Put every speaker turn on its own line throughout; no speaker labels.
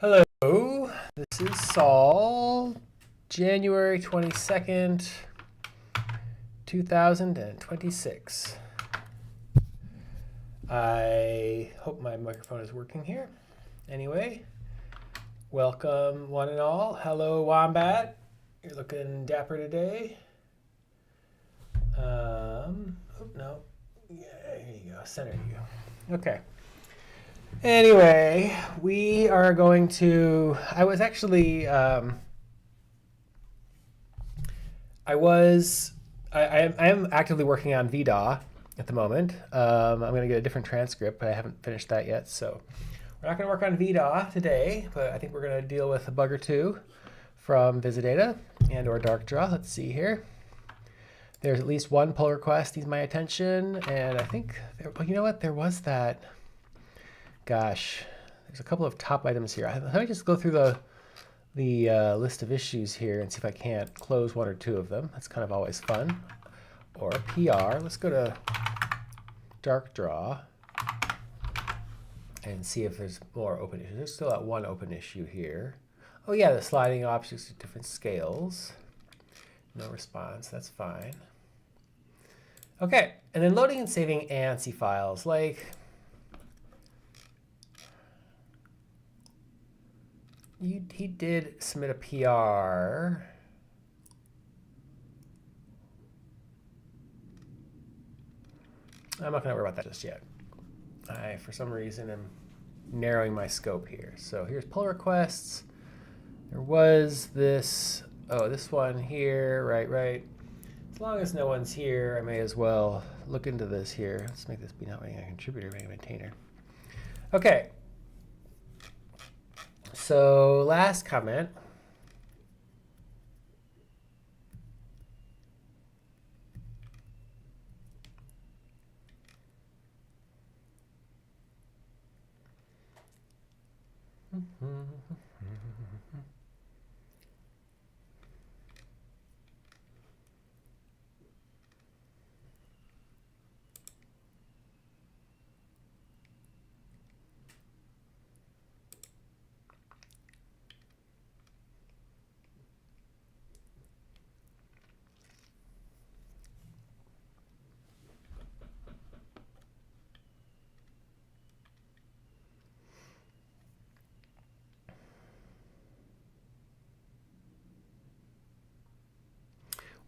Hello, this is Saul, January 22nd, 2026. I hope my microphone is working here. Anyway, welcome one and all. Hello, Wombat. You're looking dapper today. No. Yeah, here you go. Center you. Okay. Anyway, we are going to, I am actively working on vdaw at the moment. I'm going to get a different transcript, but I haven't finished that yet. So we're not going to work on vdaw today, but I think we're going to deal with a bug or two from visidata and or darkdraw. Let's see here. There's at least one pull request needs my attention, and I think, well, you know what? There was that. Gosh, there's a couple of top items here. Let me just go through the list of issues here and see if I can't close one or two of them. That's kind of always fun. Or PR. Let's go to darkdraw and see if there's more open issues. There's still that one open issue here. Oh yeah, the sliding objects at different scales. No response. That's fine. Okay, and then loading and saving ANSI files. Like, he did submit a PR. I'm not going to worry about that just yet. I, for some reason, am narrowing my scope here. So here's pull requests. There was this, oh, this one here, right. As long as no one's here, I may as well look into this here. Let's make this be not being a contributor, being a maintainer. Okay. So last comment.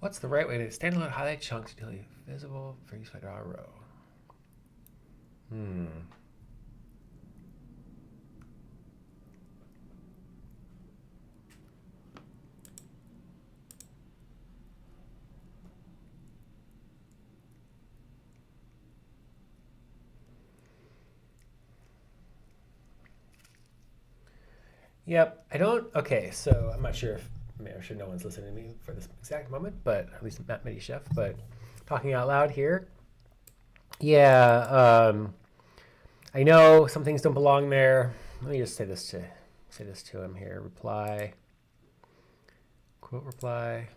What's the right way to standalone highlight chunks until you're visible for use by draw a row? Yep, I don't, okay, so I'm not sure if, I'm sure no one's listening to me for this exact moment, but at least Matt Midi Chef, but talking out loud here. Yeah, I know some things don't belong there. Let me just say this to him here. Reply, quote reply.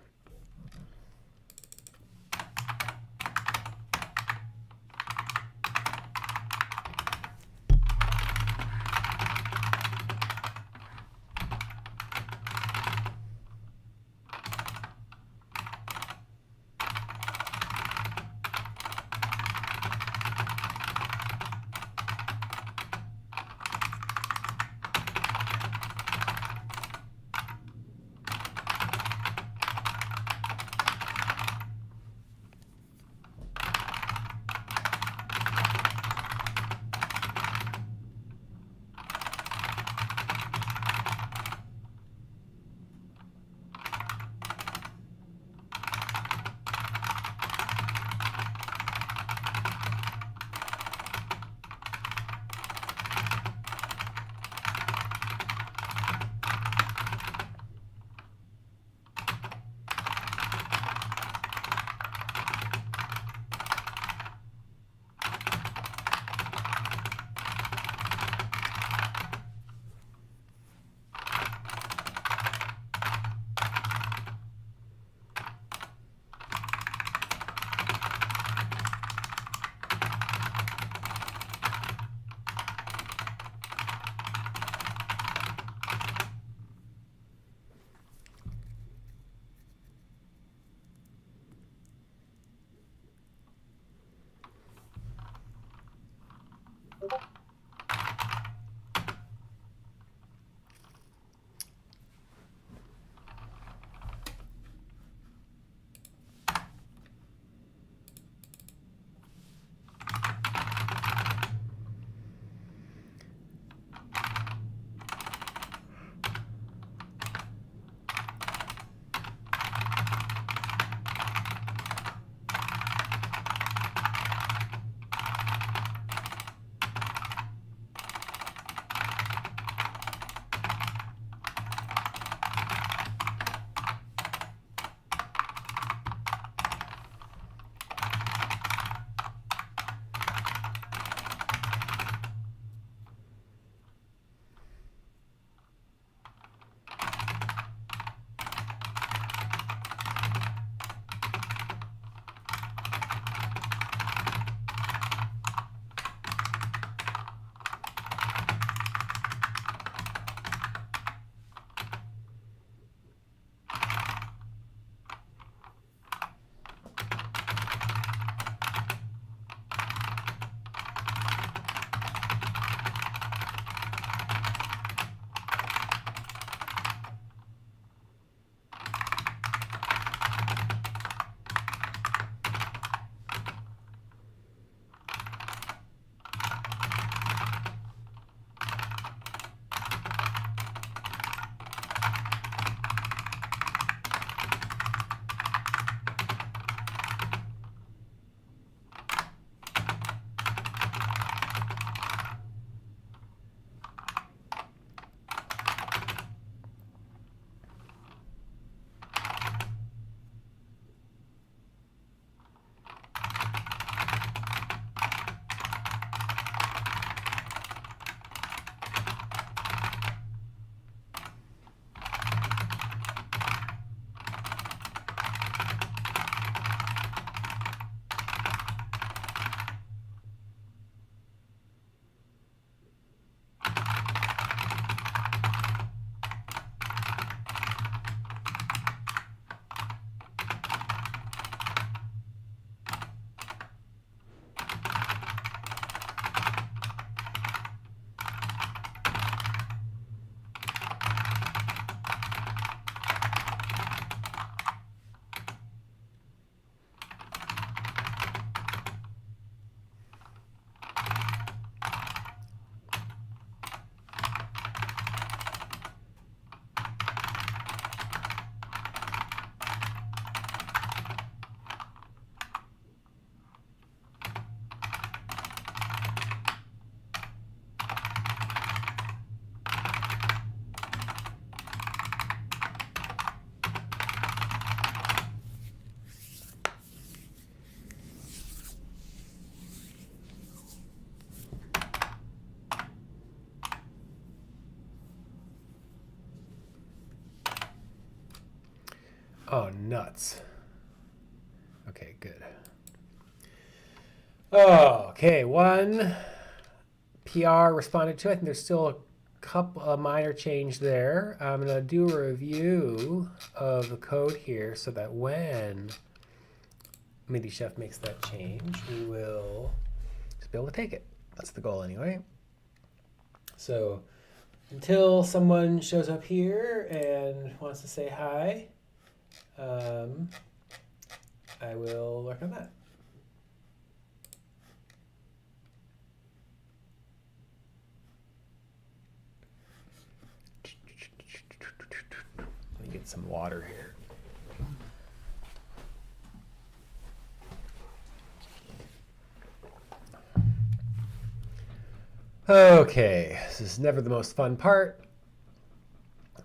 Oh, nuts. Okay, good. Oh, okay, one PR responded to. I think there's still a couple of minor change there. I'm going to do a review of the code here so that when MIDI Chef makes that change, we will just be able to take it. That's the goal anyway. So until someone shows up here and wants to say hi, I will work on that. Let me get some water here. Okay, this is never the most fun part.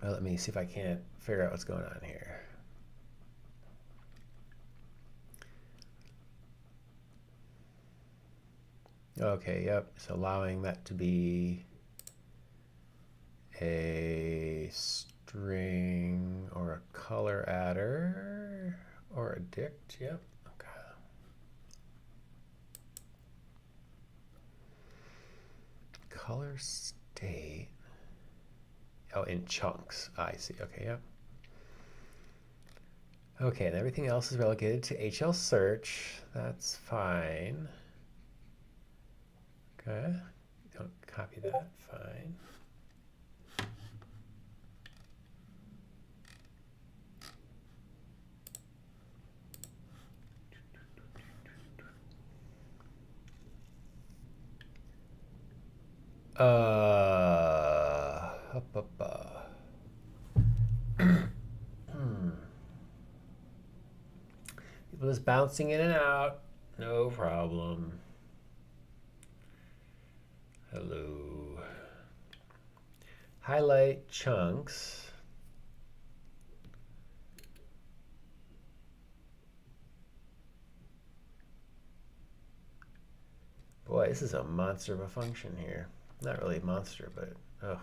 Let me see if I can't figure out what's going on here. Okay, yep, so allowing that to be a string or a color adder or a dict, yep. Okay. Color state. Oh, in chunks. I see. Okay, yep. Okay, and everything else is relegated to HL search. That's fine. Okay. Don't copy that, fine. People just bouncing in and out. No problem. Hello. Highlight chunks. Boy, this is a monster of a function here. Not really a monster, but ugh,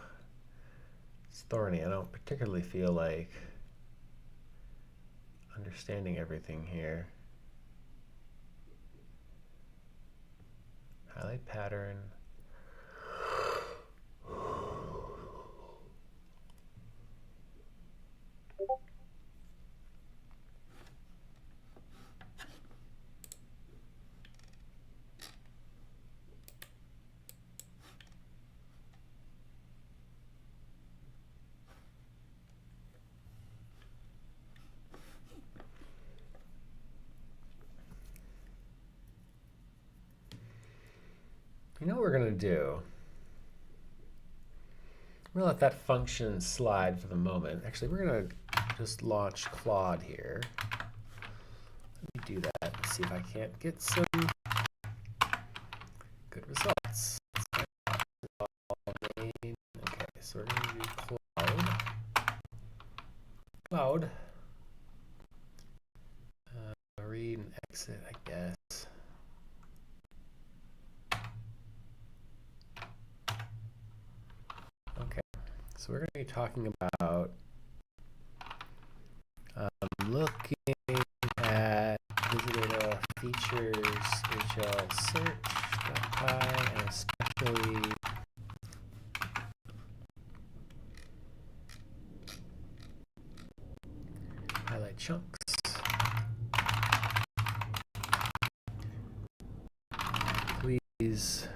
it's thorny. I don't particularly feel like understanding everything here. Highlight pattern. You know what we're going to do? We're going to let that function slide for the moment. Actually, we're going to just launch Claude here. Let me do that and see if I can't get some good results. Okay, so we're going to do Cloud. Read and exit, I guess. Okay, so we're going to be talking about looking at visidata features HL search.py and especially highlight chunks. Please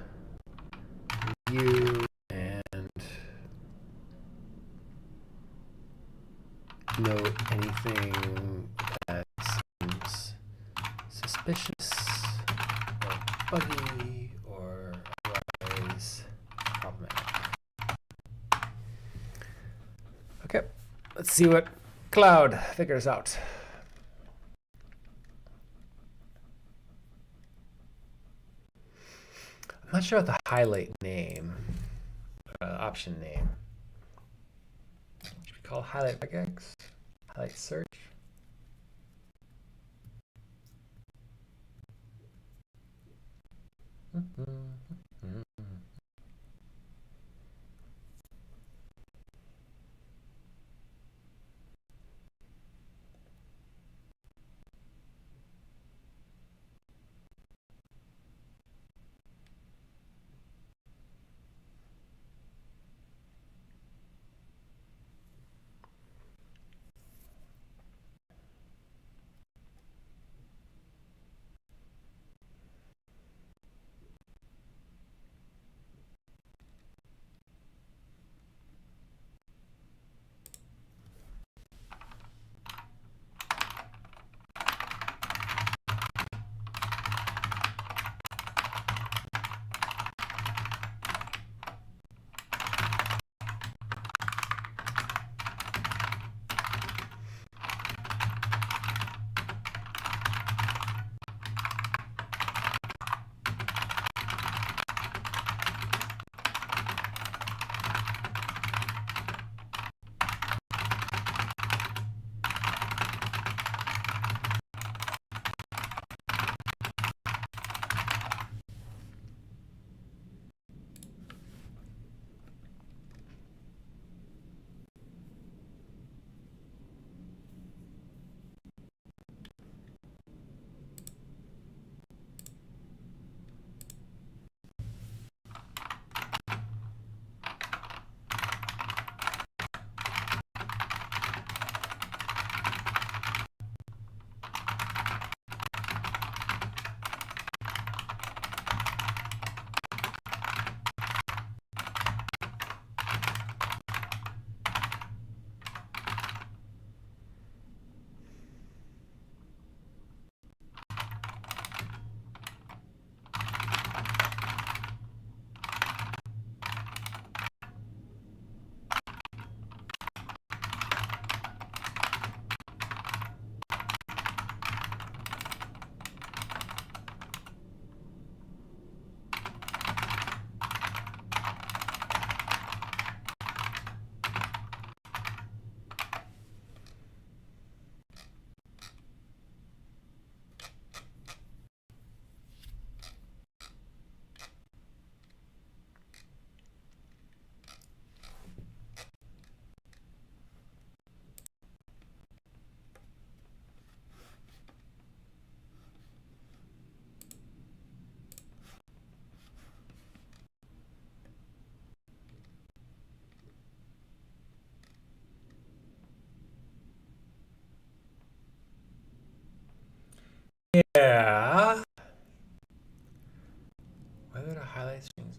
review and note anything that seems suspicious or buggy or otherwise problematic. Okay, let's see what Cloud figures out. I'm not sure what the highlight name, option name. Should we call highlight regex? Highlight search?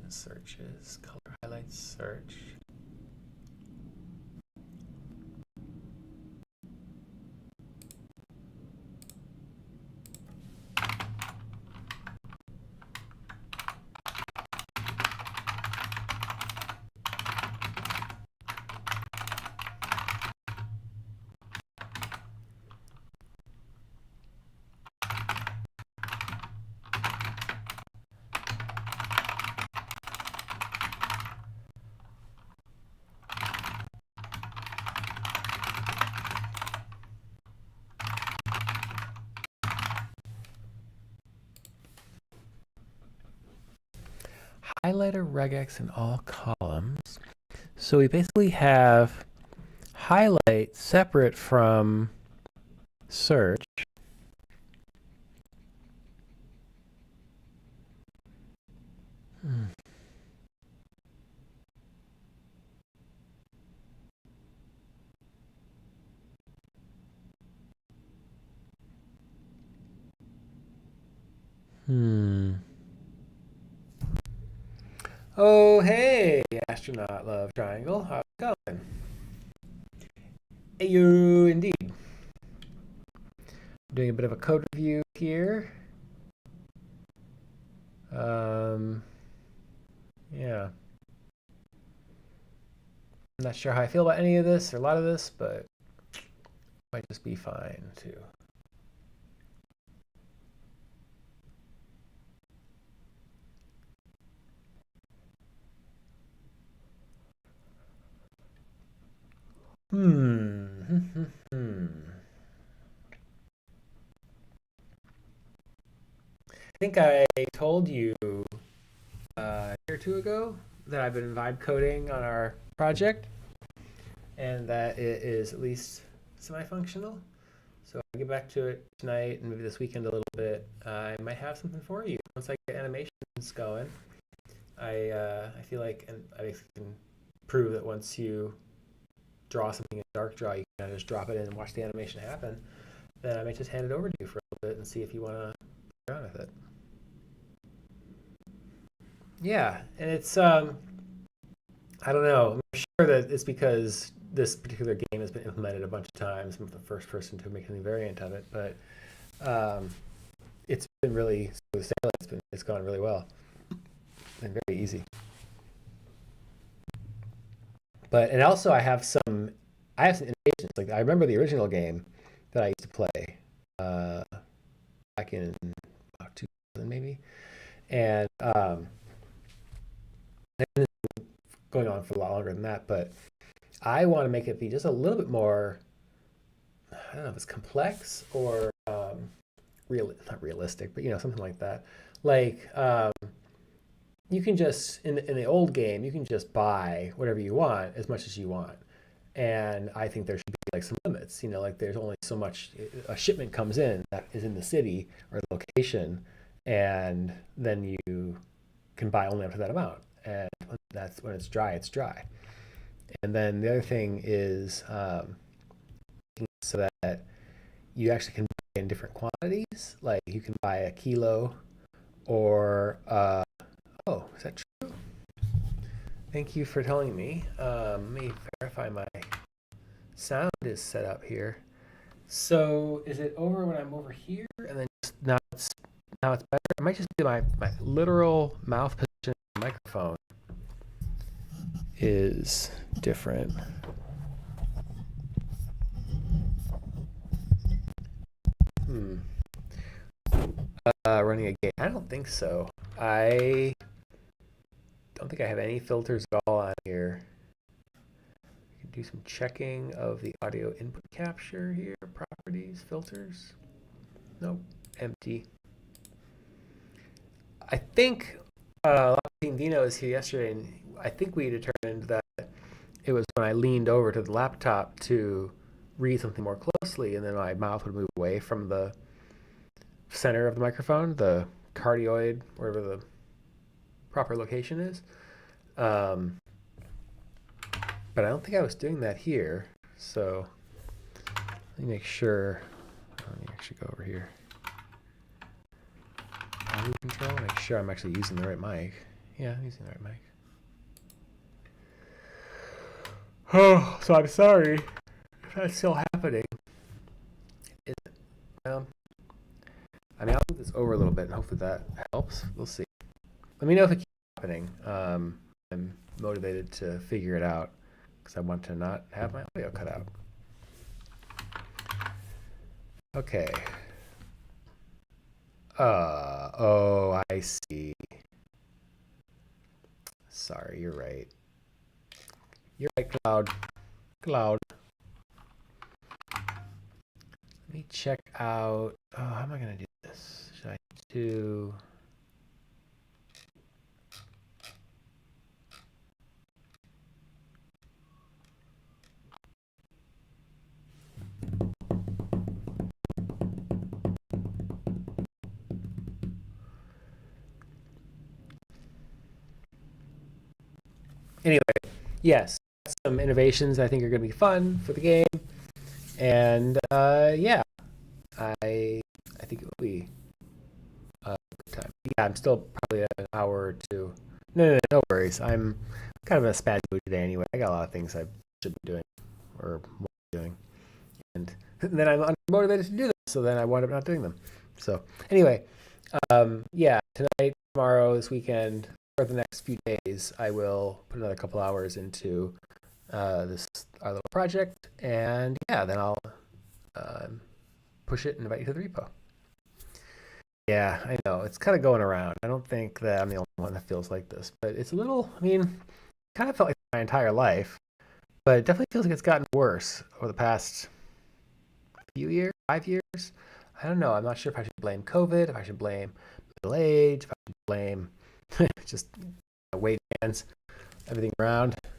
searches, color highlights, search. Highlighter regex in all columns. So we basically have highlight separate from search. Oh, hey, astronaut love triangle. How's it going? Hey, you indeed. Doing a bit of a code review here. Yeah. I'm not sure how I feel about any of this or a lot of this, but it might just be fine too. I think I told you a year or two ago that I've been vibe coding on our project and that it is at least semi-functional. So I'll get back to it tonight and maybe this weekend a little bit. I might have something for you once I get animations going. I feel like, and I can prove that once you draw something in darkdraw, you can kind of just drop it in and watch the animation happen. Then I might just hand it over to you for a little bit and see if you want to play around with it. Yeah, and it's I don't know. I'm sure that it's because this particular game has been implemented a bunch of times. I'm the first person to make any variant of it, but it's been really smooth sailing. It's gone really well and very easy. But and also I have some innovations. Like I remember the original game that I used to play back in about 2000 maybe, and it's been going on for a lot longer than that. But I want to make it be just a little bit more. I don't know if it's complex or not realistic, but something like that. Like you can just in the old game you can just buy whatever you want as much as you want, and I think there should be like some limits. Like there's only so much a shipment comes in that is in the city or the location, and then you can buy only up to that amount, and that's when it's dry, it's dry. And then the other thing is so that you actually can buy in different quantities. Like you can buy a kilo or oh, is that true? Thank you for telling me. Let me verify my sound is set up here. So is it over when I'm over here and then just now it's better? It might just be my literal mouth position of the microphone is different. Running a game. I don't think so. I don't think I have any filters at all on here. I can do some checking of the audio input capture here. Properties, filters. Nope, empty. I think Dino was here yesterday, and I think we determined that it was when I leaned over to the laptop to read something more closely, and then my mouth would move away from the center of the microphone, the cardioid, wherever the proper location is. But I don't think I was doing that here. So let me make sure. Let me actually go over here. Audio control, make sure I'm actually using the right mic. Yeah, I'm using the right mic. Oh, so I'm sorry if that's still happening. Is it? I mean, I'll move this over a little bit and hopefully that helps. We'll see. Let me know if it keeps happening. I'm motivated to figure it out because I want to not have my audio cut out. Okay. Oh, I see. Sorry, you're right. You're right, Cloud. Cloud. Let me check out. Oh, how am I going to do this? Should I do. Anyway, yes, some innovations I think are going to be fun for the game, and yeah, I think it will be a good time. Yeah, I'm still probably an hour or two. No worries. I'm kind of in a spaz mood today anyway. I got a lot of things I should be doing or more doing, and then I'm unmotivated to do them. So then I wind up not doing them. So anyway, yeah, tonight, tomorrow, this weekend, for the next few days, I will put another couple hours into this our little project, and yeah, then I'll push it and invite you to the repo. Yeah, I know it's kind of going around. I don't think that I'm the only one that feels like this, but it's a little. I mean, kind of felt like my entire life, but it definitely feels like it's gotten worse over the past few years, 5 years. I don't know. I'm not sure if I should blame COVID, if I should blame middle age, if I should blame just weight bands, everything around. I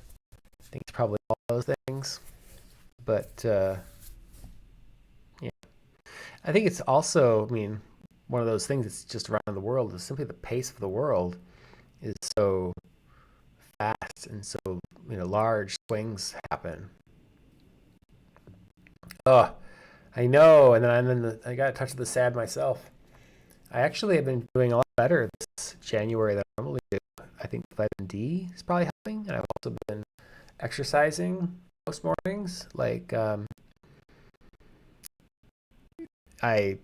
think it's probably all those things. But yeah, I think it's also, I mean, one of those things that's just around the world is simply the pace of the world is so fast and so, large swings happen. Oh, I know. And then I got a touch of the sad myself. I actually have been doing a lot better this January than I normally do. I think vitamin D is probably helping, and I've also been exercising most mornings. Like I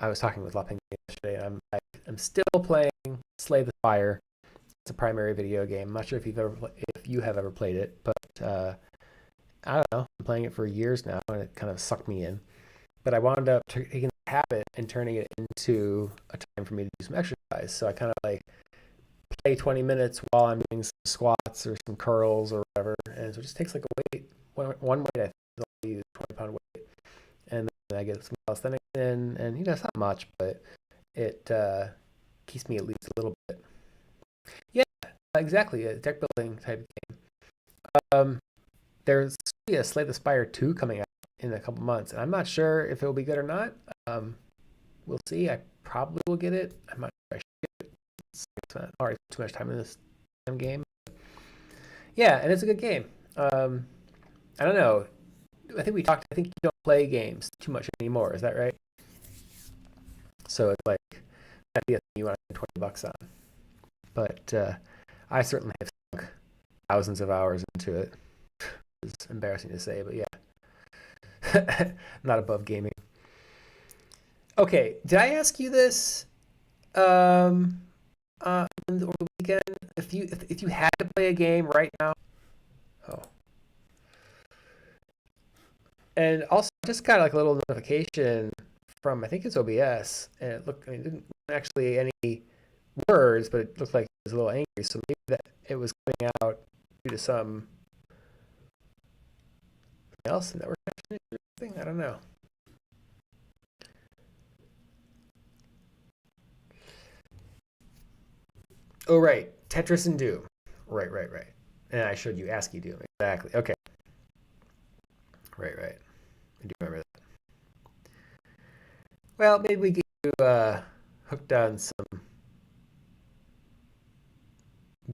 I was talking with Lopping yesterday, and I'm still playing Slay the Spire. It's a primary video game. I'm not sure if you have ever played it, but I don't know. I'm playing it for years now, and it kind of sucked me in. But I wound up taking the habit and turning it into a time for me to do some exercise. So I kind of like play 20 minutes while I'm doing some squats or some curls or whatever. And so it just takes like a weight, one weight I think is all I use, 20-pound weight. And then I get some calisthenics in, and it's not much, but it keeps me at least a little bit. Yeah, exactly, a deck building type game. Um, there's a Slay the Spire 2 coming out in a couple months, and I'm not sure if it will be good or not. We'll see. I probably will get it. I'm not sure I should get it. It's not already too much time in this damn game. Yeah, and it's a good game. I don't know. I think we talked. I think you don't play games too much anymore. Is that right? So it's like that'd be a thing you want to spend $20 on. But I certainly have sunk thousands of hours into it. It's embarrassing to say, but yeah, not above gaming. Okay, did I ask you this over the weekend? If you had to play a game right now, oh, and also just got like a little notification from I think it's OBS, and it looked, I mean, it didn't actually any words, but it looked like it was a little angry. So maybe that it was coming out due to some else, network connection issue or something. I don't know. Oh, right. Tetris and Doom. Right. And I showed you ASCII Doom. Exactly. Okay. Right. I do remember that. Well, maybe we get you hooked on some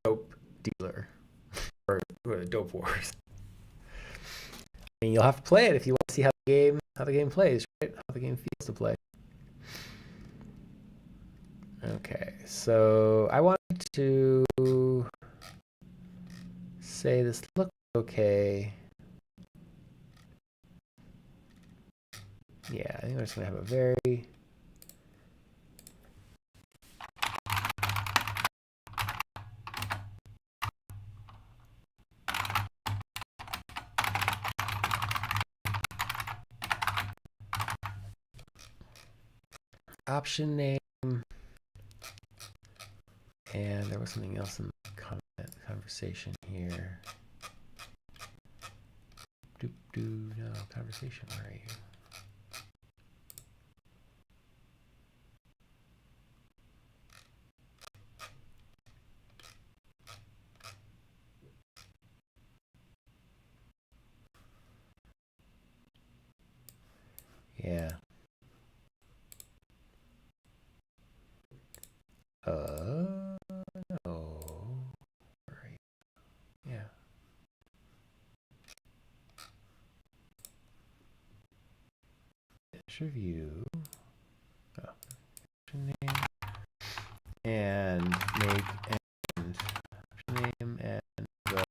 dope dealer or dope wars. I mean, you'll have to play it if you want to see how the game plays, right? How the game feels to play. Okay, so I wanted to say this looks okay. Yeah, I think we're just going to have a very option name. And there was something else in the conversation here. No, conversation, where are you? Yeah. No. Where are you? Yeah. Review. Oh. Name and make and name and the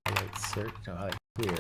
highlight search. No, highlight clear.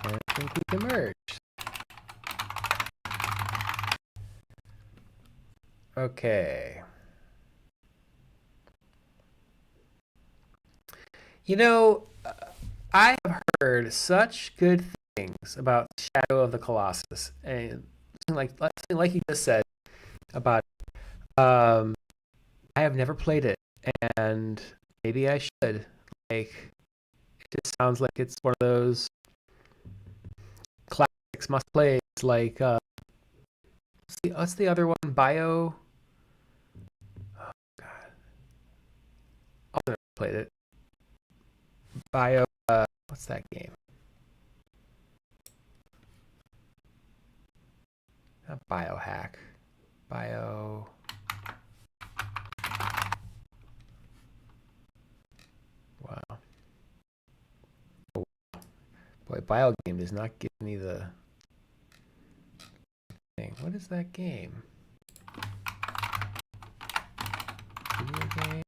And I think we can merge. Okay. You know, I have heard such good things about Shadow of the Colossus, and like you just said about it. I have never played it, and maybe I should. Like, it just sounds like it's one of those classics must plays. Like, what's the other one? Bio. Oh God, I've never played it. Bio. What's that game? Not Biohack. Bio. Wow. Oh, boy, Bio game does not give me the thing. What is that game? Video game.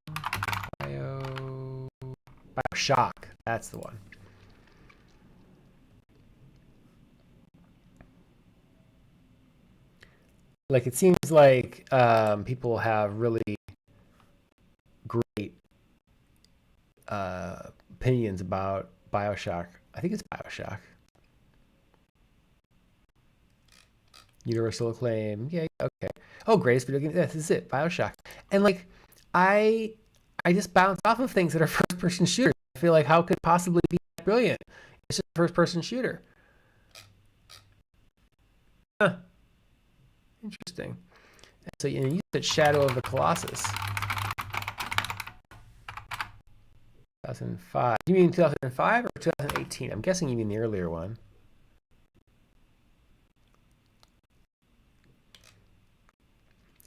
Bioshock. That's the one. Like, it seems like people have really great opinions about Bioshock. I think it's Bioshock. Universal acclaim. Yeah, okay. Oh, greatest video game. This is it. Bioshock. And like, I just bounce off of things that are first-person shooters. I feel like how could it possibly be that brilliant? It's just a first-person shooter. Huh. Interesting. So you said Shadow of the Colossus. 2005. You mean 2005 or 2018? I'm guessing you mean the earlier one.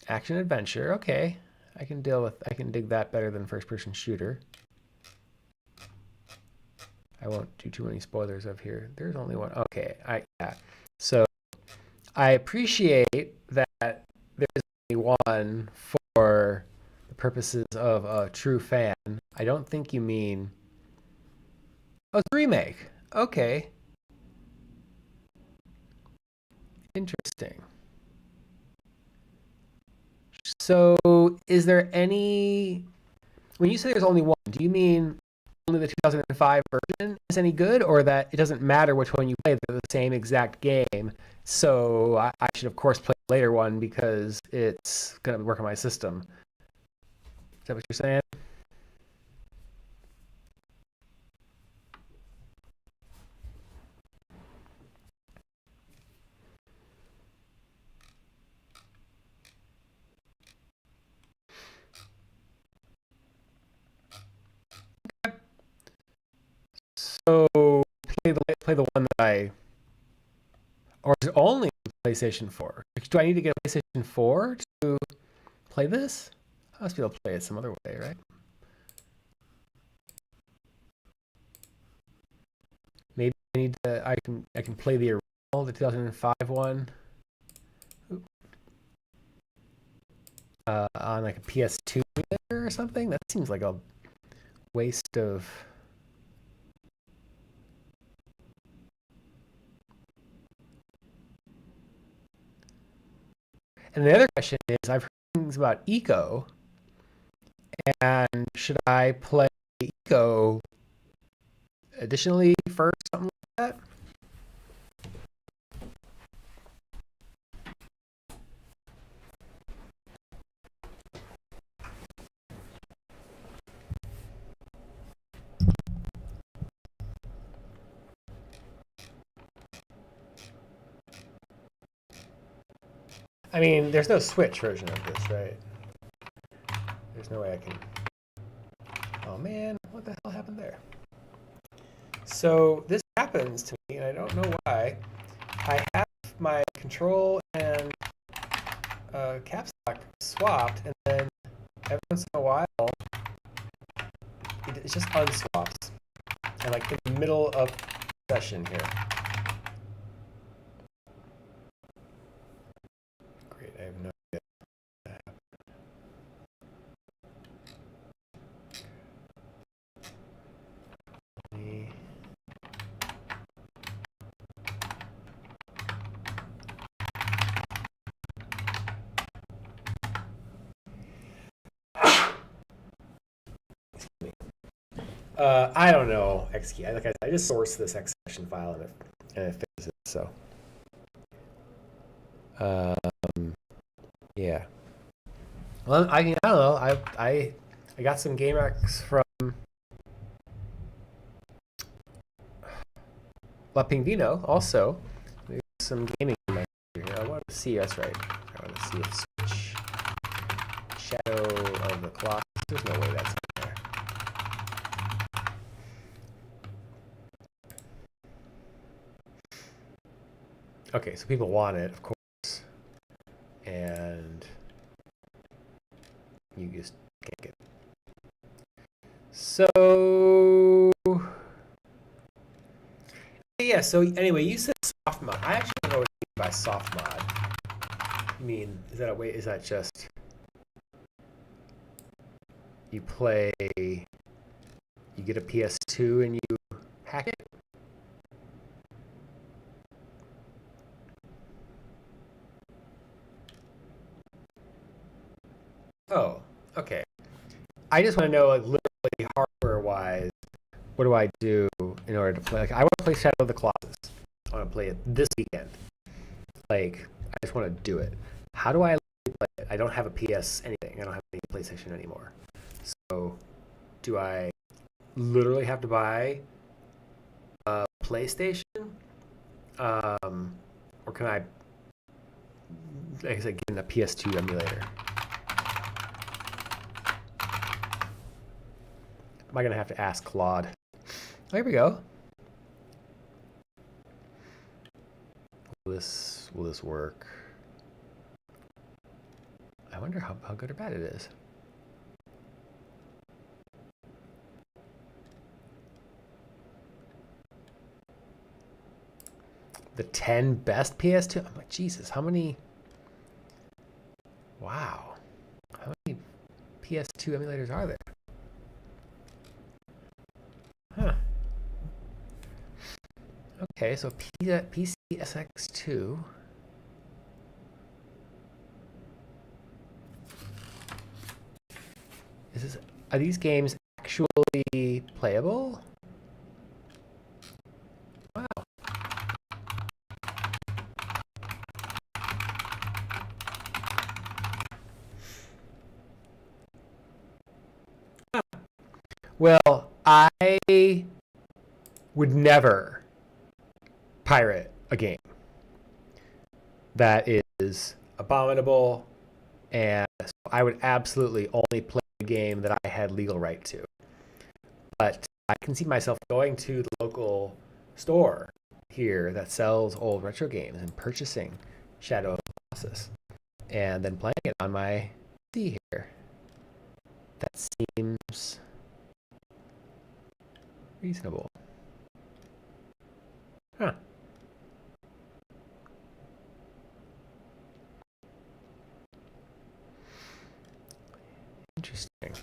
Action adventure. Okay. I can dig that better than first person shooter. I won't do too many spoilers of here. There's only one. Okay. Yeah. So I appreciate that there's only one for the purposes of a true fan. I don't think you mean, oh, it's a remake. Okay. Interesting. So is there any, when you say there's only one, do you mean only the 2005 version is any good, or that it doesn't matter which one you play, they're the same exact game? So I should, of course, play the later one because it's going to work on my system. Is that what you're saying? So play the one that or is it only PlayStation 4? Do I need to get a PlayStation 4 to play this? I must be able to play it some other way, right? Maybe I need to. I can play the original, the 2005 one, on like a PS2 or something. That seems like a waste of. And the other question is, I've heard things about Eco, and should I play Eco additionally first, something like that? I mean, there's no Switch version of this, right? There's no way I can. Oh man, what the hell happened there? So this happens to me, and I don't know why. I have my control and caps lock swapped, and then every once in a while, it just unswaps. And like in the middle of session here. Great, I have no idea. I don't know X key. Like I just sourced this X session file and it fixes it. So, yeah. Well, I don't know. I got some GameX from La Pingvino also. There's some gaming in my here. I want to see. That's right. I want to see if Switch Shadow of the Colossus. There's no way that's in there. Okay, so people want it, of course, and you just can't get it. So yeah. So anyway, you said soft mod. I actually don't know what you mean by soft mod. You mean is that a way? Is that just you play? You get a PS2 and you hack it? Oh, okay. I just want to know, like, literally hardware-wise, what do I do in order to play? Like, I want to play Shadow of the Colossus. I want to play it this weekend. Like, I just want to do it. How do I play it? I don't have a PS anything. I don't have any PlayStation anymore. So, do I literally have to buy a PlayStation? Or can I, like I said, get in a PS2 emulator? Am I going to have to ask Claude? Oh, here we go. Will this work? I wonder how good or bad it is. The 10 best PS2? I'm like, Jesus, how many? Wow. How many PS2 emulators are there? Huh. Okay, so PCSX2. Are these games actually playable? Wow. Well, I would never pirate a game that is abominable, and so I would absolutely only play a game that I had legal right to. But I can see myself going to the local local store here that sells old retro games and purchasing Shadow of the Colossus and then playing it on my PC here. That seems reasonable. Huh. Interesting.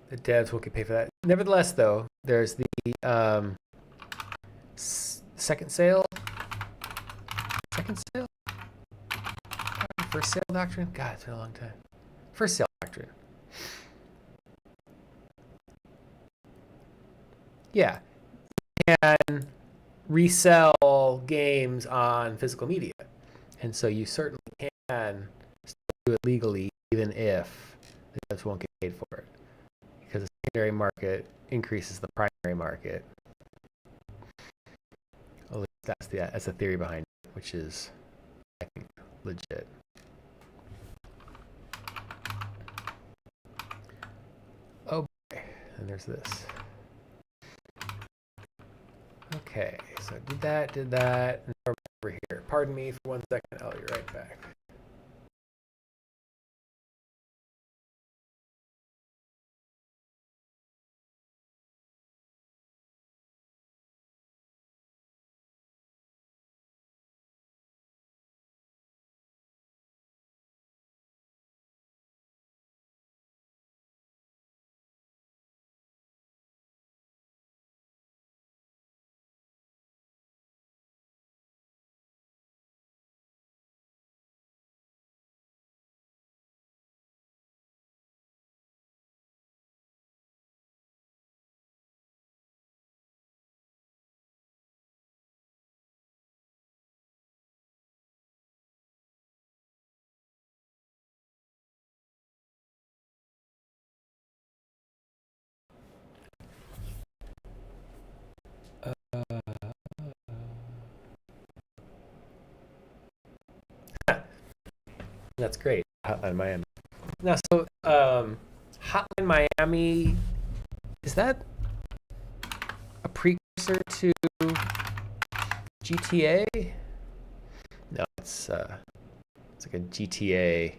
The devs won't get paid for that. Nevertheless, though, there's the second sale. Second sale? First sale doctrine? God, it's been a long time. First sale doctrine. Yeah. You can resell games on physical media. And so you certainly can still do it legally even if the devs won't get paid for it. Because the secondary market increases the primary market. At least that's the theory behind it, which is, I think, legit. Oh boy, and there's this. Okay, so did that, and now we're over here. Pardon me for 1 second, I'll be right back. That's great. Hotline Miami. Now, so Hotline Miami, is that a precursor to GTA? No, it's like a GTA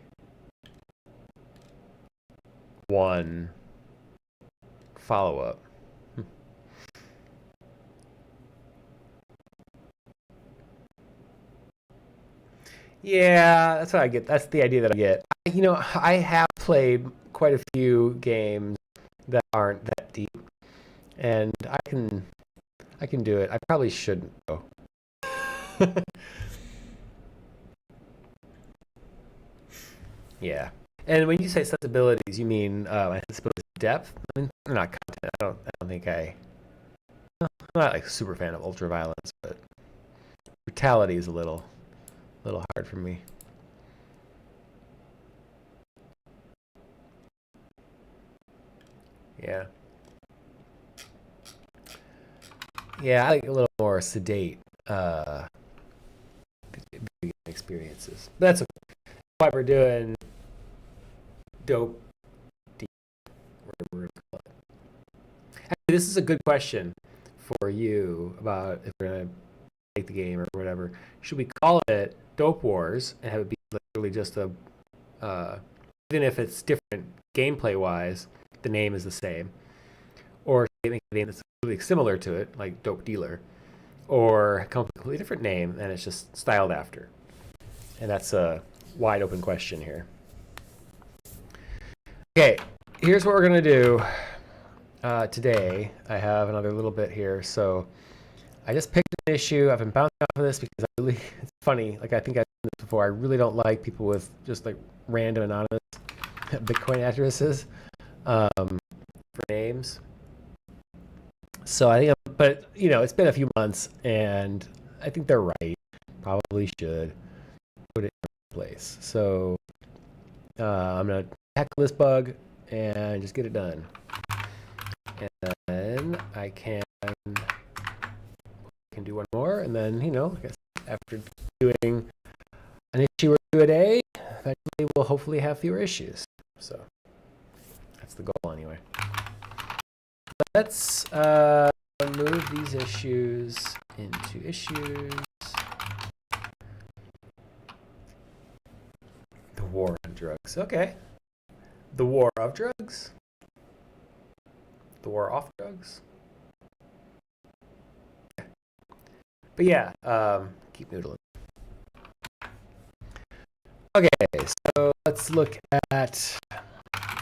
1 follow-up. Yeah, that's what I get. That's the idea that I get. I have played quite a few games that aren't that deep, and I can do it. I probably shouldn't though. Yeah. And when you say sensibilities, you mean sensibilities of depth? I mean, they're not content. I don't think I'm not like a super fan of ultra violence, but brutality is a little hard for me. Yeah. Yeah, I like a little more sedate experiences. But that's why we're doing dope deep. Actually, this is a good question for you about if we're gonna make the game or whatever. Should we call it Dope Wars and have it be literally just even if it's different gameplay wise, the name is the same, or should we make a game that's really similar to it, like Dope Dealer, or come up with a completely different name and it's just styled after? And that's a wide open question here. Okay, here's what we're gonna do today. I have another little bit here, so I just picked an issue. I've been bouncing off of this because it's funny. Like I think I've done this before. I really don't like people with just like random anonymous Bitcoin addresses for names. So I think, but it's been a few months, and I think they're right. Probably should put it in place. So I'm gonna tackle this bug and just get it done, and then I can do one more, and then I guess after doing an issue or two a day, eventually we'll hopefully have fewer issues. So That's the goal anyway. Let's move these issues into issues. The war on drugs. Okay. The war of drugs? The war off drugs? Okay. But yeah, keep noodling. Okay, so let's look at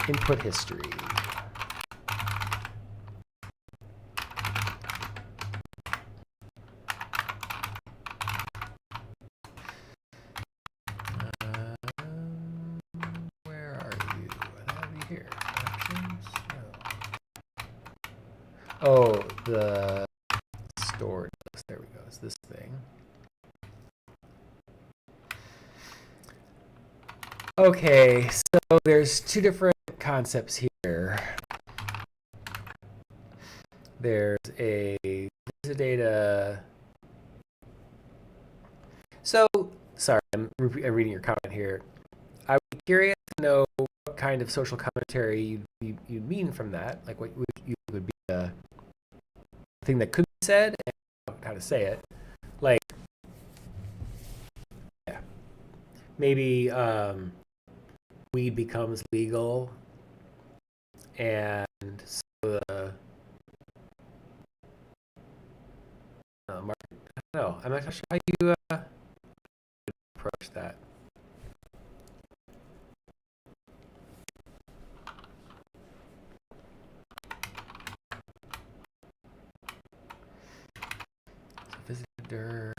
input history. Where are you? I have you here. Actions? No. Oh, the stored. There we go. It's this thing. Okay, so there's two different concepts here. There's a visidata. So, sorry, I'm reading your comment here. I would be curious to know what kind of social commentary you'd mean from that. Like what would be a thing that could be said and how to say it. Like, yeah, maybe weed becomes legal, and so the market. I don't know. I'm not sure how you approach that. So visitor.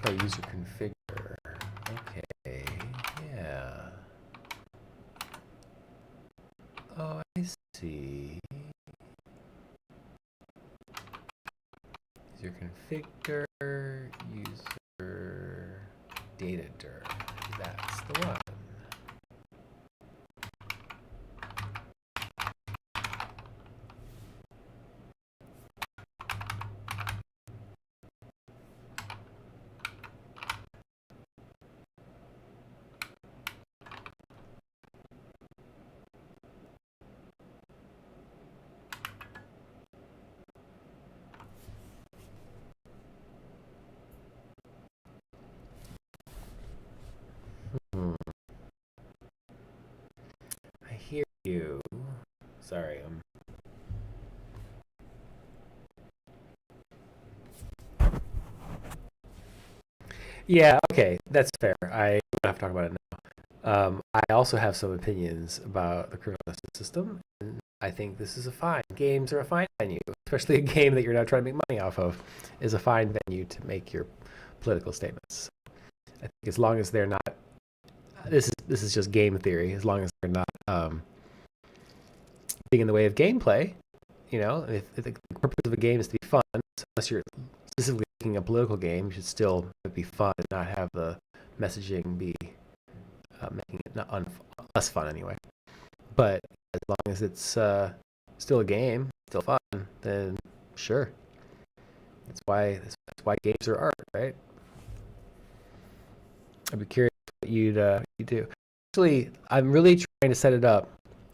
Oh, user configure. Okay, yeah. Oh, I see. User configure, user data dir. That's the one. I hear you. Sorry, Yeah, okay, that's fair. I don't have to talk about it now. I also have some opinions about the criminal justice system, and I think this is a fine. Games are a fine venue, especially a game that you're not trying to make money off of, is a fine venue to make your political statements. I think as long as they're not, this is just game theory. As long as they're not being in the way of gameplay, if the purpose of a game is to be fun, so unless you're specifically making a political game, you should still be fun and not have the messaging be making it not less fun anyway. But as long as it's still a game, still fun, then sure. That's why games are art, right? I'd be curious what you'd do. Actually, I'm really trying to set it up,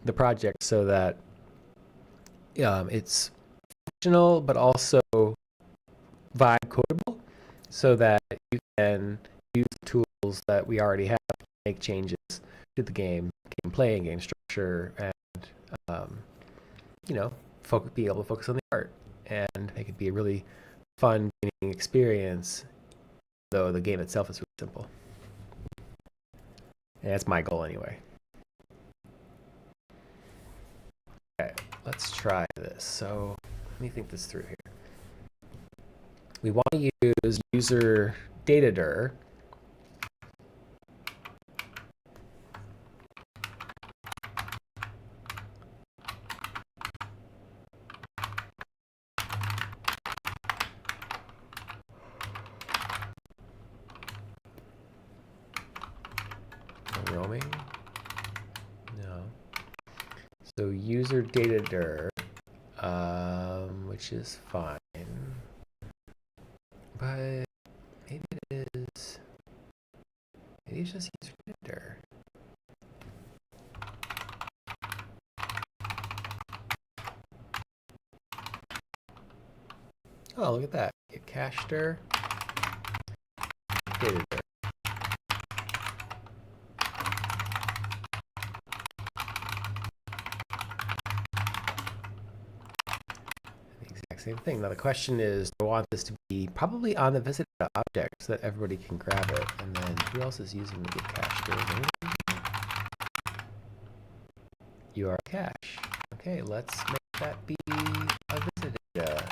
the project, so that it's functional but also vibe codable, so that you can use the tools that we already have to make changes to the gameplay and game structure, and be able to focus on the art and make it be a really fun gaming experience, though the game itself is really simple. And that's my goal anyway. Okay, let's try this. So let me think this through here. We want to use user data dir. roaming? No. So user data dir, which is fine. But maybe it is. Maybe it's just user data dir. Oh, look at that. Get cache dir, data dir. Same thing. Now the question is, do I want this to be probably on the visidata object so that everybody can grab it? And then who else is using the get cache dir? URL cache. Okay, let's make that be a visidata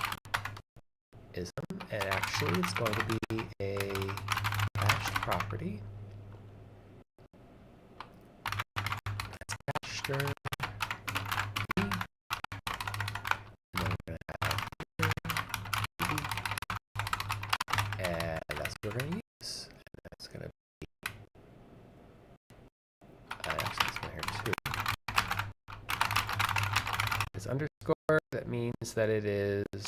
ism, and actually it's going to be a cached property. That's cache dir. And that's what we're going to use. And that's going to be, actually this one here too. It's underscore, that means that it is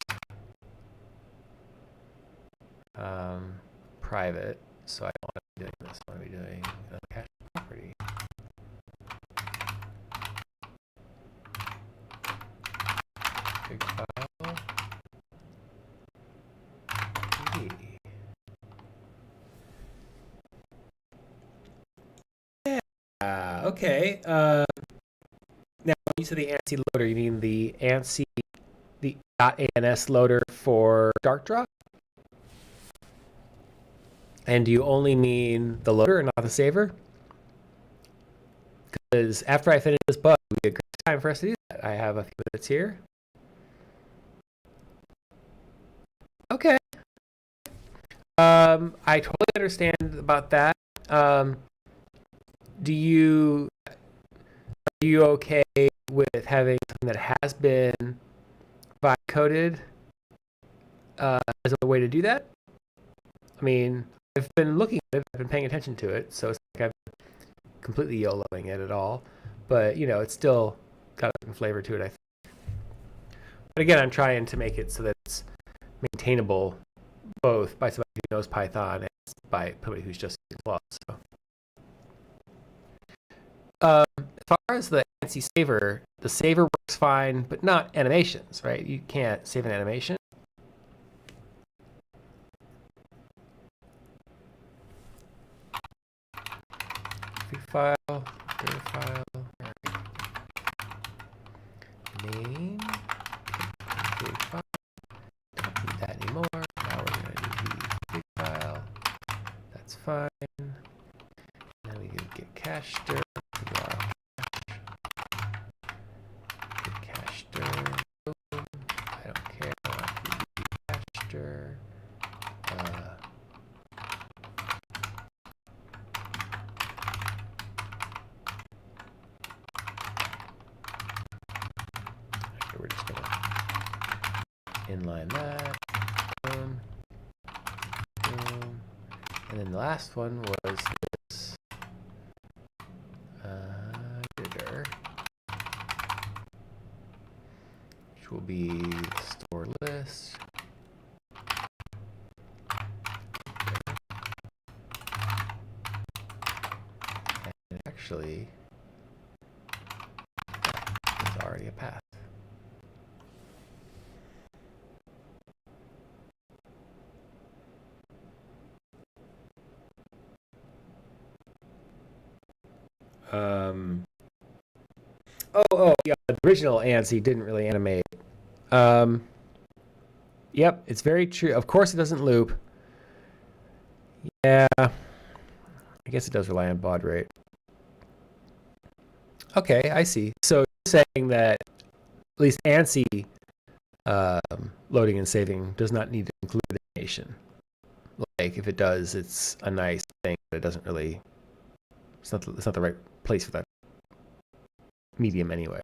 private. So I don't want to be doing this. I want to be doing a cache property. Big file. Okay. Now, when you say the ANSI loader, you mean the ANSI, the .ans loader for darkdraw? And do you only mean the loader and not the saver? Because after I finish this bug, it would be a great time for us to do that. I have a few minutes here. Okay. I totally understand about that. Are you okay with having something that has been vibe coded as a way to do that? I mean, I've been looking at it, I've been paying attention to it, so it's like I'm completely YOLOing it at all. But, you know, it's still got a certain flavor to it, I think. But again, I'm trying to make it so that it's maintainable both by somebody who knows Python and by somebody who's just using Claude. So. As far as the ANSI saver, the saver works fine, but not animations, right? You can't save an animation. Big file, data file, name, big file. Don't need that anymore. Now we're going to do the big file. That's fine. Then we can get cache dir. Get cache dir. I don't care. I want to do cache dir. We're just going to inline that. Boom. Boom. And then the last one was this editor, which will be the store list. And actually, there's already a path. Yeah, the original ANSI didn't really animate. Yep, it's very true. Of course it doesn't loop. Yeah, I guess it does rely on baud rate. Okay, I see. So you're saying that at least ANSI loading and saving does not need to include animation. Like if it does, it's a nice thing, but it doesn't really, it's not the right place for that medium anyway.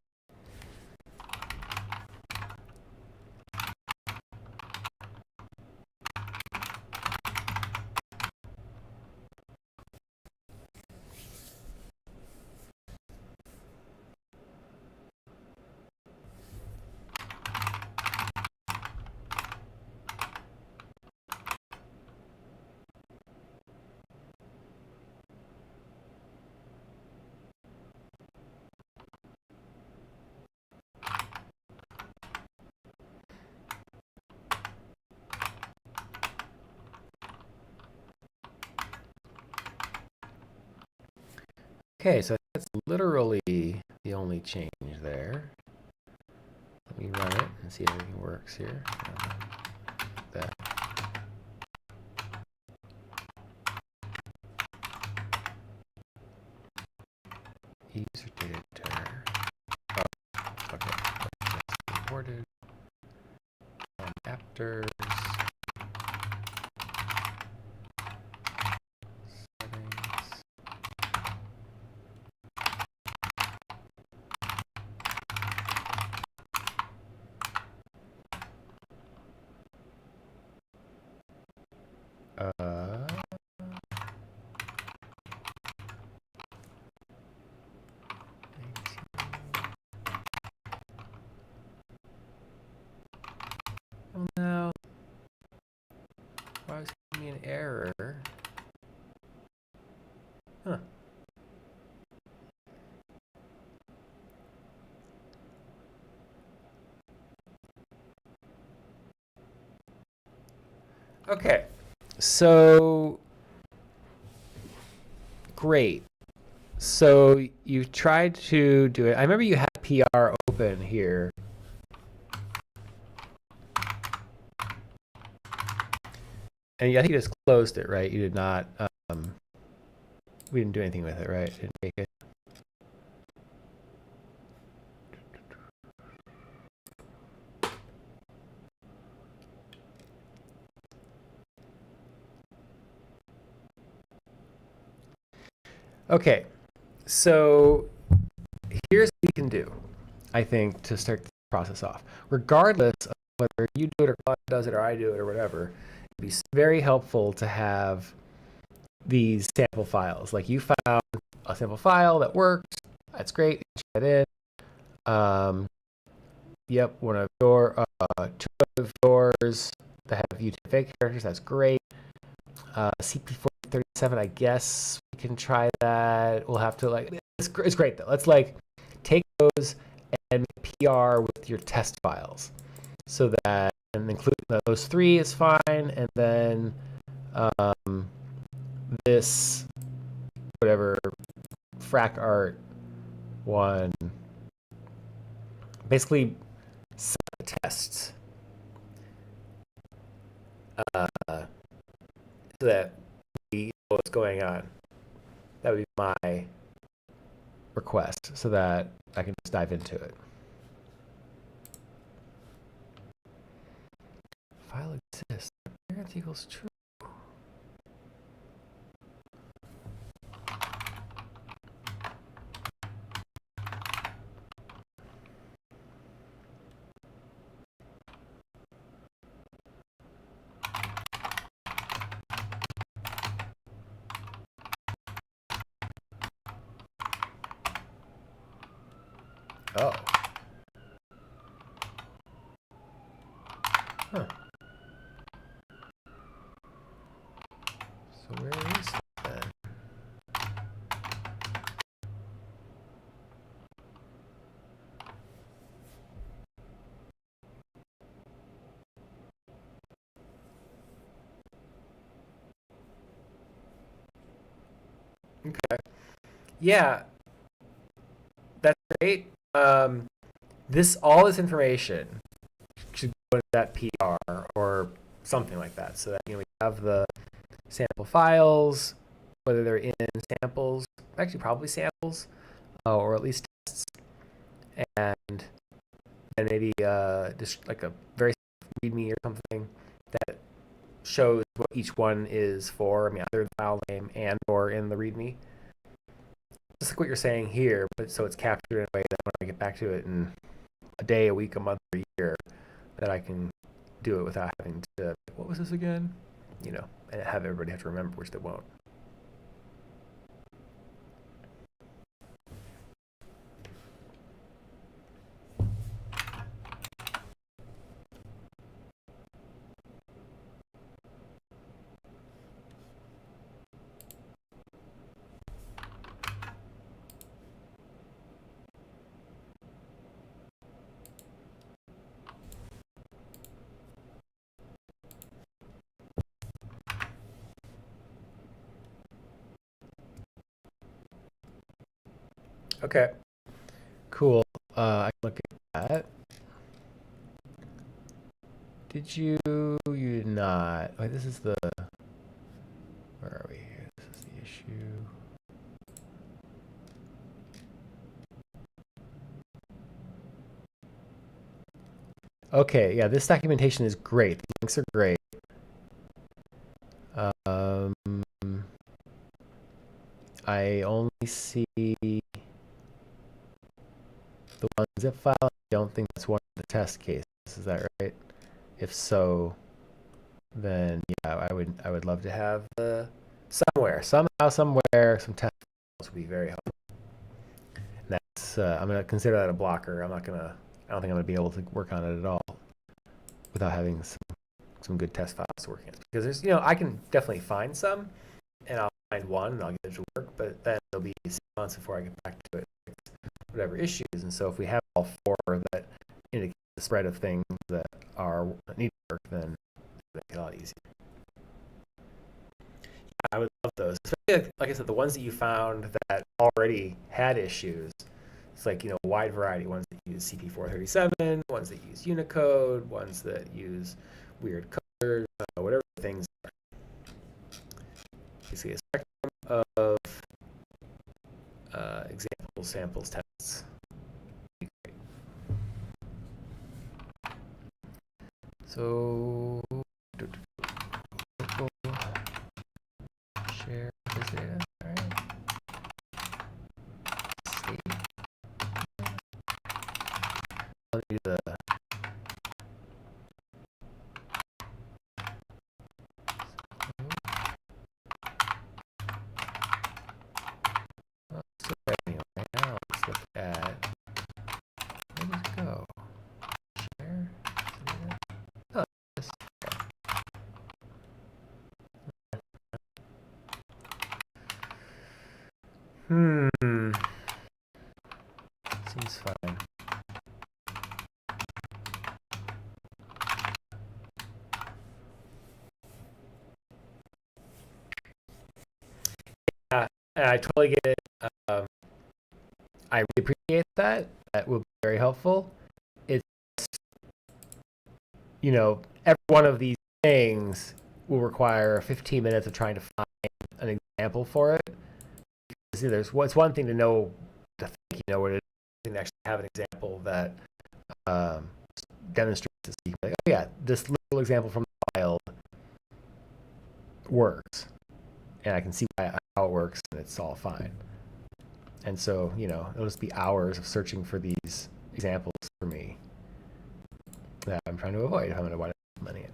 Okay, so that's literally the only change there. Let me run it and see if everything works here. That. User data enter. Oh, okay. That's imported. Adapters. Settings. Oh no. Why is it giving me an error? Huh. Okay. So great. So you tried to do it. I remember you had PR open here. And I think you just closed it, right? You did not, we didn't do anything with it, right? Didn't take it. Okay, so here's what you can do, I think, to start the process off. Regardless of whether you do it or Claude does it or I do it or whatever, it'd be very helpful to have these sample files. Like you found a sample file that works, that's great, check that in. Yep, one of your, two of yours that have UTF-8 characters, that's great. CP437, I guess we can try that. We'll have to it's great though. Let's take those and make PR with your test files so that, and include those three is fine. And then this, whatever, frac art one, basically set the tests so that we know what's going on. That would be my request so that I can just dive into it. File exists. Appearance equals true. Oh. Huh. So where is it then? Okay. Yeah, that's great. All this information should go into that PR or something like that, so that we have the sample files, whether they're in samples, actually probably samples, or at least tests, and maybe just like a very README or something that shows what each one is for. I mean, either the file name and or in the README. Just like what you're saying here, but so it's captured in a way that when I get back to it in a day, a week, a month, or a year, that I can do it without having to, what was this again? And have everybody have to remember, which they won't. Okay, cool. I can look at that. Did you? You did not. Wait, this is the. Where are we here? This is the issue. Okay, yeah, this documentation is great. The links are great. I only see the one zip file. I don't think that's one of the test cases. Is that right? If so, then yeah, I would love to have somehow, somewhere, some test files would be very helpful. And that's I'm gonna consider that a blocker. I don't think I'm gonna be able to work on it at all without having some good test files to work against. Because there's, I can definitely find some, and I'll find one and I'll get it to work, but then it'll be 6 months before I get back to it, whatever issues. And so if we have all 4 that indicate the spread of things that need to work, then it'll make it a lot easier. Yeah, I would love those. Especially, like I said, the ones that you found that already had issues. It's like, a wide variety. Ones that use CP437, ones that use Unicode, ones that use weird colors, whatever things are. Basically a spectrum of examples, samples, tests. So, share this data. All right. Save. I'll do the anyway, now let's look at, where does it go? Share. Oh, this. Seems fine. Yeah, I totally get it. I really appreciate that. That will be very helpful. It's, every one of these things will require 15 minutes of trying to find an example for it. See, it's one thing to know, to think you know what it is, and actually have an example that demonstrates this. You can be like, oh yeah, this little example from the wild works, and I can see how it works, and it's all fine. And so, it'll just be hours of searching for these examples for me that I'm trying to avoid if I'm going to wind up implementing it.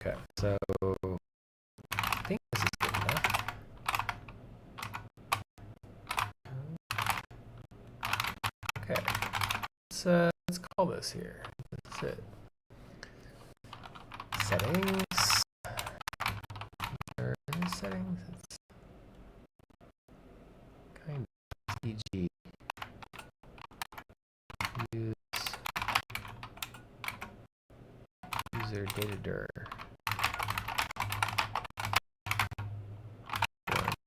Okay, so I think this is good enough. Okay, let's call this here. That's it. Settings. Settings. It's kind of CG. Use user data dir.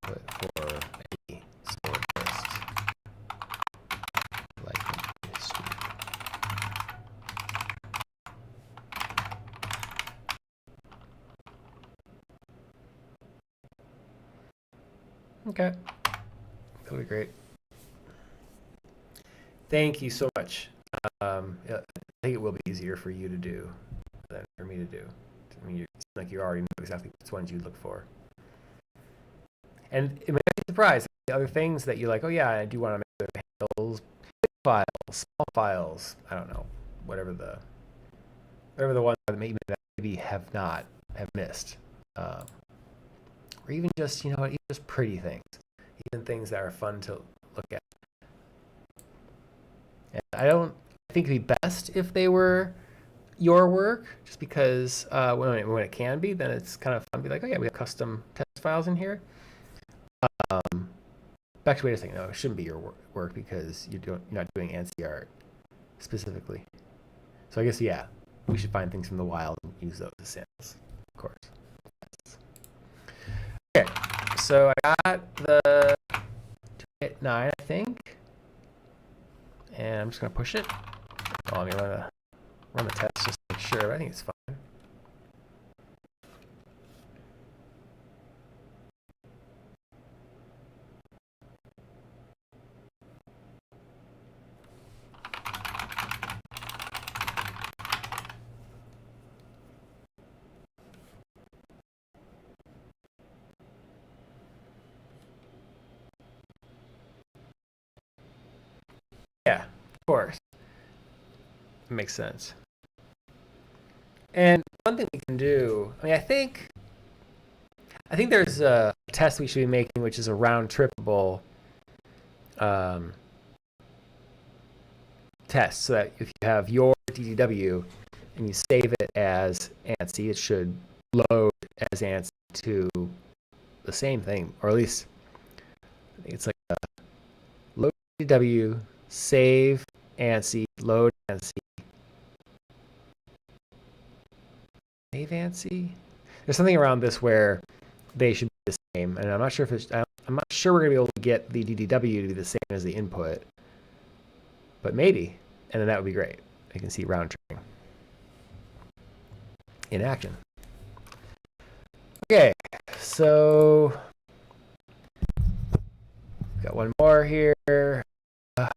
Input for a stored list. Like history. Okay, that'll be great. Thank you so much. I think it will be easier for you to do than for me to do. I mean, it's like you already know exactly which ones you look for. And it may be surprised the other things that you're like, oh yeah, I do want to make the handles, big files, small files. I don't know, whatever the ones that maybe have missed, or even just even just pretty things, even things that are fun to look at. And I think it'd be best if they were your work, just because when it can be, then it's kind of fun to be like, oh yeah, we have custom test files in here. Actually, wait a second. No, it shouldn't be your work because you're not doing ANSI art specifically. So I guess, yeah, we should find things from the wild and use those as samples, of course. Okay, so I got the 9, I think. And I'm just going to push it. Oh, let me run the test just to make sure, but I think it's fine. Yeah, of course. It makes sense. And one thing we can do, I mean, I think there's a test we should be making, which is a round trippable test, so that if you have your DDW and you save it as ANSI, it should load as ANSI to the same thing, or at least I think it's like a load DDW, save ANSI, load ANSI, save ANSI. There's something around this where they should be the same, and I'm not sure if it's, I'm not sure we're gonna be able to get the DDW to be the same as the input, but maybe, and then that would be great. You can see round tripping in action. Okay, so got one more here. Oh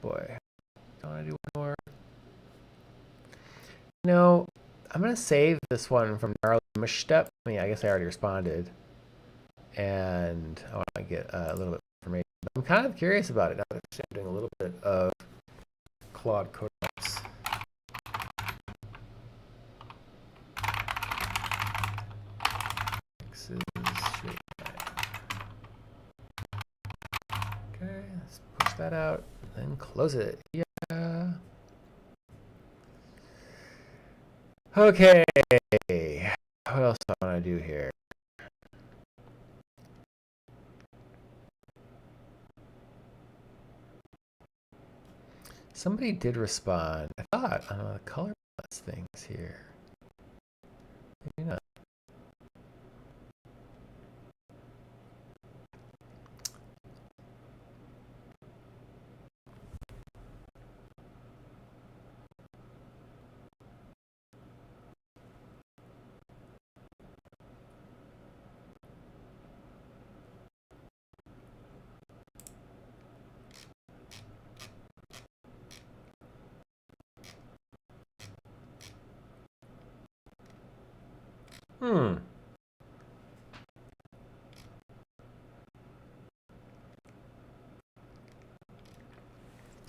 boy, I want to do one more. No, I'm gonna save this one from gnarly mush step. I mean, I guess I already responded, and I want to get a little bit of information. But I'm kind of curious about it now that I'm doing a little bit of Claude code notes. Okay, let's push that out and close it. Yeah. Okay. What else do I want to do here? Somebody did respond, I thought, on the color plus things here. Maybe not.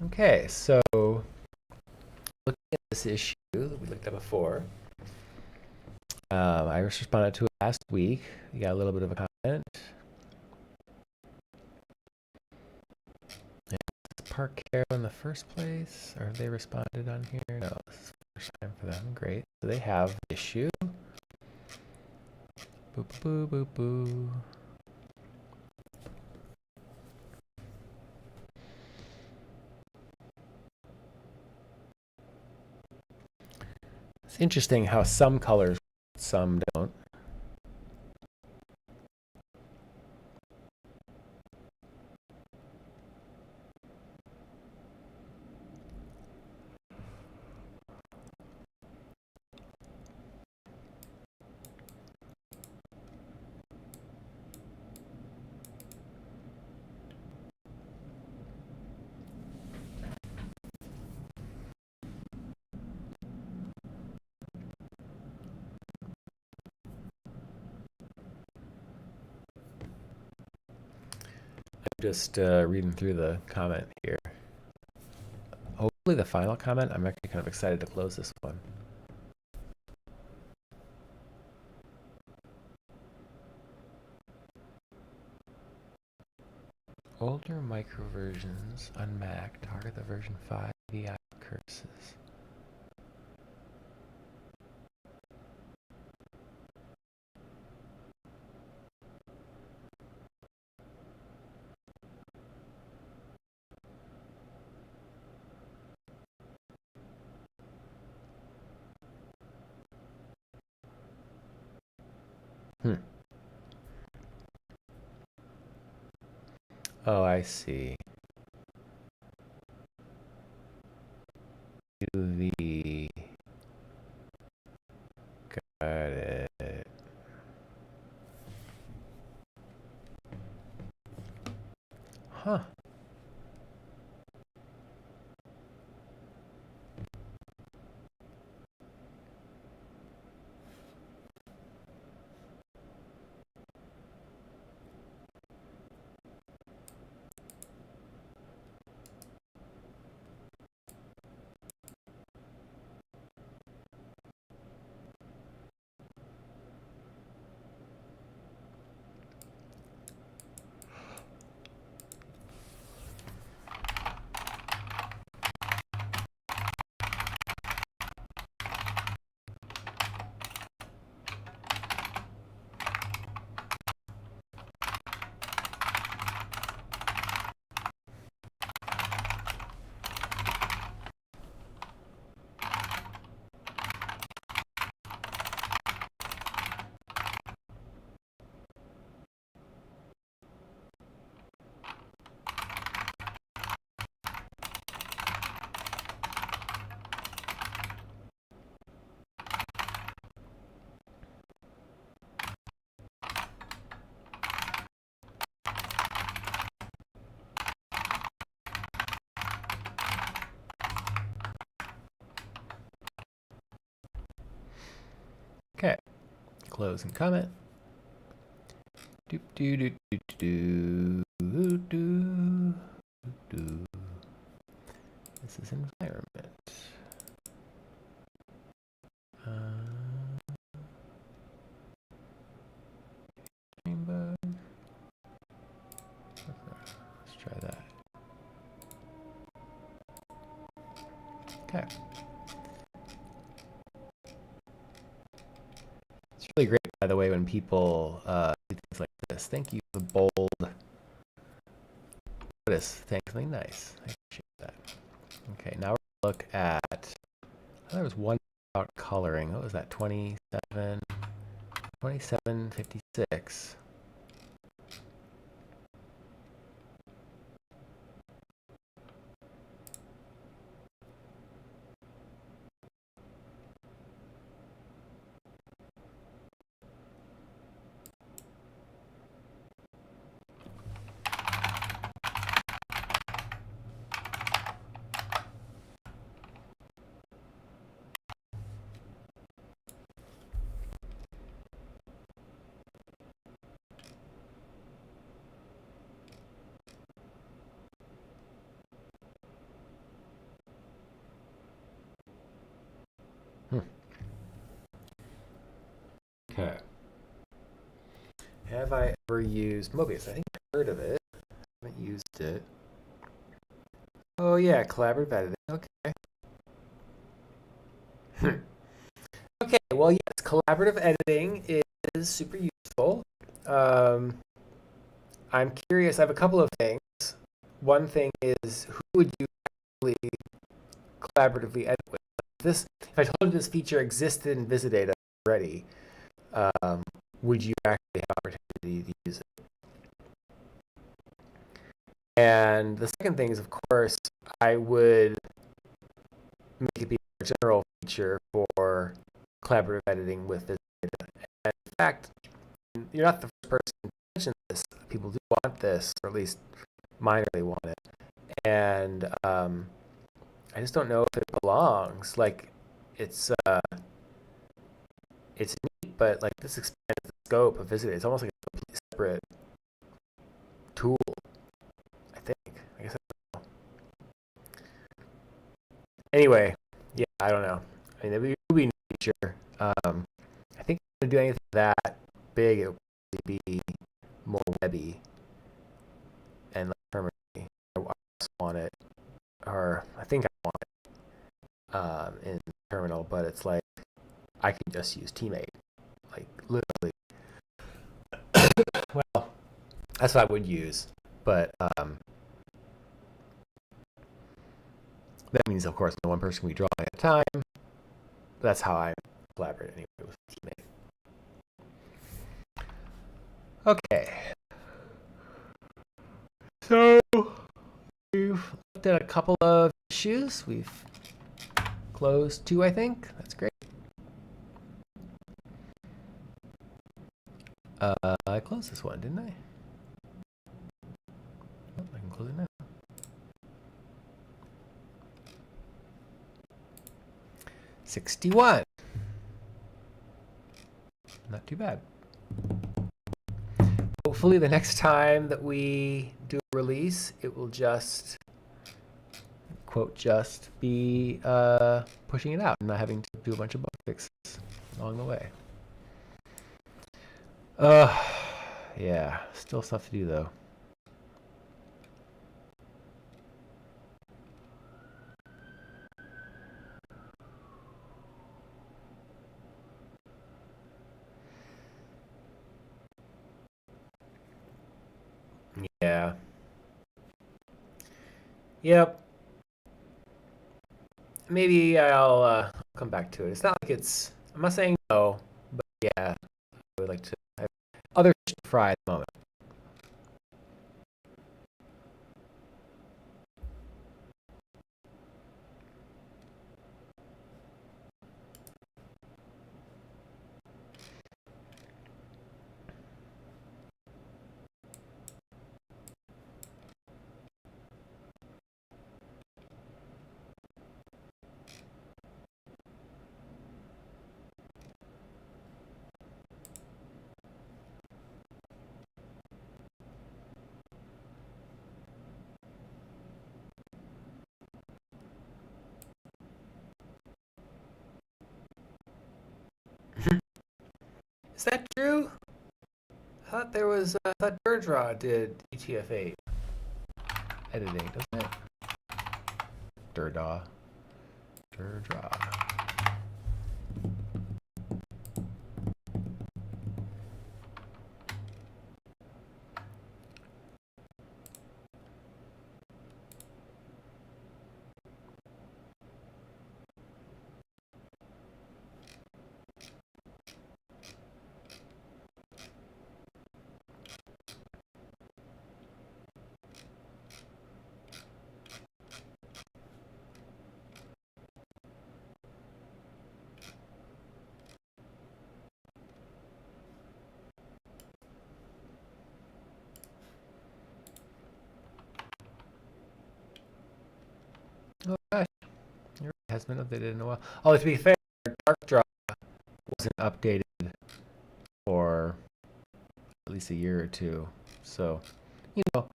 Okay, so looking at this issue that we looked at before, I responded to it last week. You got a little bit of a comment. Park Care in the first place, or have they responded on here? No, this is the first time for them. Great. So they have the issue. Boo, boo, boo, boo. It's interesting how some colors, some don't. Just reading through the comment here. Hopefully the final comment. I'm actually kind of excited to close this one. Older micro versions on Mac target the version 5 VI curses. Oh, I see. UV. Got it. Huh. Okay. Close and comment. Doop doo doo doo doo doo doo doo. This is environment. Rainbow. Let's try that. Okay. It's really great, by the way, when people do things like this. Thank you for the bold. Notice, thank you. Something nice. I appreciate that. Okay, now we're going to look at. I thought there was one about coloring. What was that? 2756. Okay. Have I ever used Mobius? I think I've heard of it. I haven't used it. Oh yeah, collaborative editing. Okay. Okay, well yes, collaborative editing is super useful. I'm curious, I have a couple of things. One thing is, who would you actually collaboratively edit with? If I told you this feature existed in visidata already, would you actually have opportunity to use it? And the second thing is, of course, I would make it be a general feature for collaborative editing with visidata. And in fact, you're not the first person to mention this. People do want this, or at least minorly want it. And I just don't know if it belongs. Like, it's neat, but like this expands the scope of visidata. It's almost like a completely separate tool. I think. I guess I don't know. Anyway, yeah, I don't know. I mean, it would be a feature. I think to do anything that big, it would be more webby and like permanently. I also want it, or I think I want it in terminal, but it's like I can just use teammate, like literally. Well, that's what I would use, but that means, of course, no one person can be drawing at a time. That's how I collaborate anyway with teammate. Okay. So looked at a couple of issues. We've closed 2, I think. That's great. I closed this one, didn't I? Oh, I can close it now. $61. Not too bad. Hopefully the next time that we do a release, it will just, quote, just be pushing it out and not having to do a bunch of bug fixes along the way. Yeah, still stuff to do though. Yeah. Yep. Maybe I'll come back to it. It's not like it's, I'm not saying no, but yeah, I would like to have other fish to fry at the moment. Is that true? I thought there was, I thought darkdraw did UTF-8 editing, doesn't it? darkdraw. Oh gosh, it has been updated in a while. Oh, to be fair, darkdraw wasn't updated for at least a year or two. So, you know,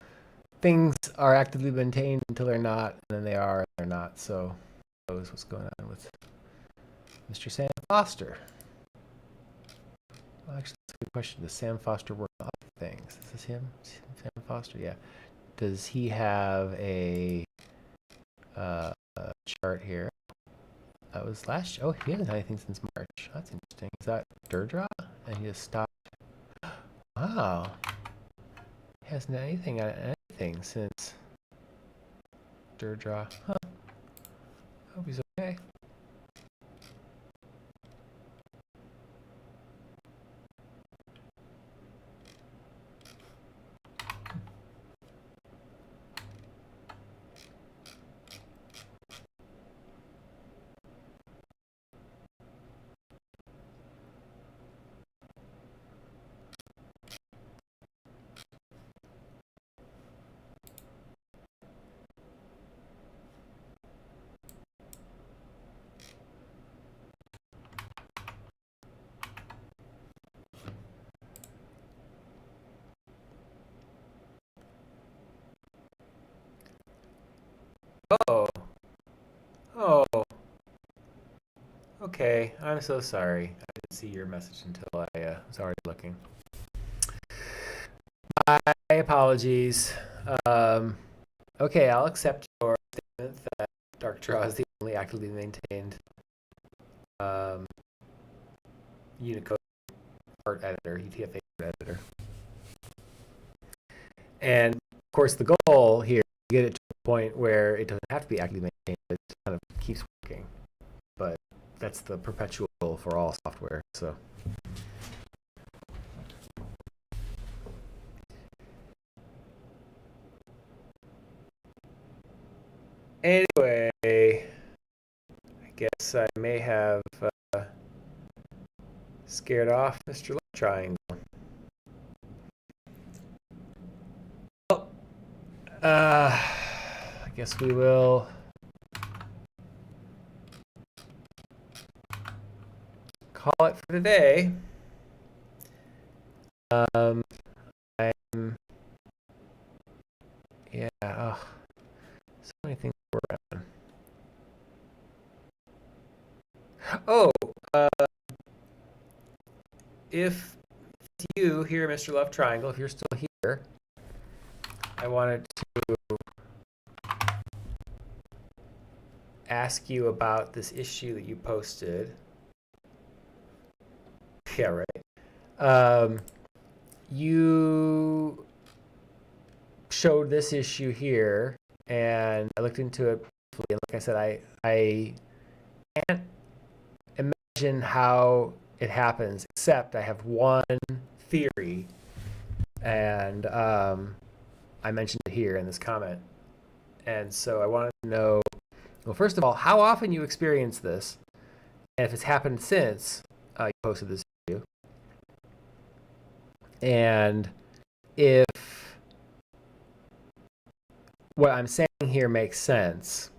things are actively maintained until they're not, and then they are and they're not. So, who knows what's going on with Mr. Sam Foster? Well, actually, that's a good question. Does Sam Foster work on other things? Is this him? Sam Foster? Yeah. Does he have a chart here? That was last year. Oh, he hasn't had anything since March. That's interesting. Is that darkdraw? And he just stopped. Wow. He hasn't had anything since darkdraw. Huh. I hope he's okay. Oh. Oh. Okay. I'm so sorry. I didn't see your message until I was already looking. My apologies. Okay, I'll accept your statement that darkdraw is the only actively maintained Unicode art editor, UTF-8 art editor. And of course, the goal here is to get it to a point where it doesn't have to be actively maintained, but it kind of keeps working. But that's the perpetual goal for all software. So. Anyway, I guess I may have scared off Mr. Love Triangle. Well, I guess we will call it for today. I'm, yeah, oh, so many things to work on. Oh, if it's you here, Mr. Love Triangle, if you're still here, I wanted to ask you about this issue that you posted. Yeah, right. You showed this issue here, and I looked into it briefly, and like I said, I can't imagine how it happens, except I have one theory, and I mentioned it here in this comment. And so I wanted to know, well, first of all, how often you experience this, and if it's happened since you posted this video, and if what I'm saying here makes sense,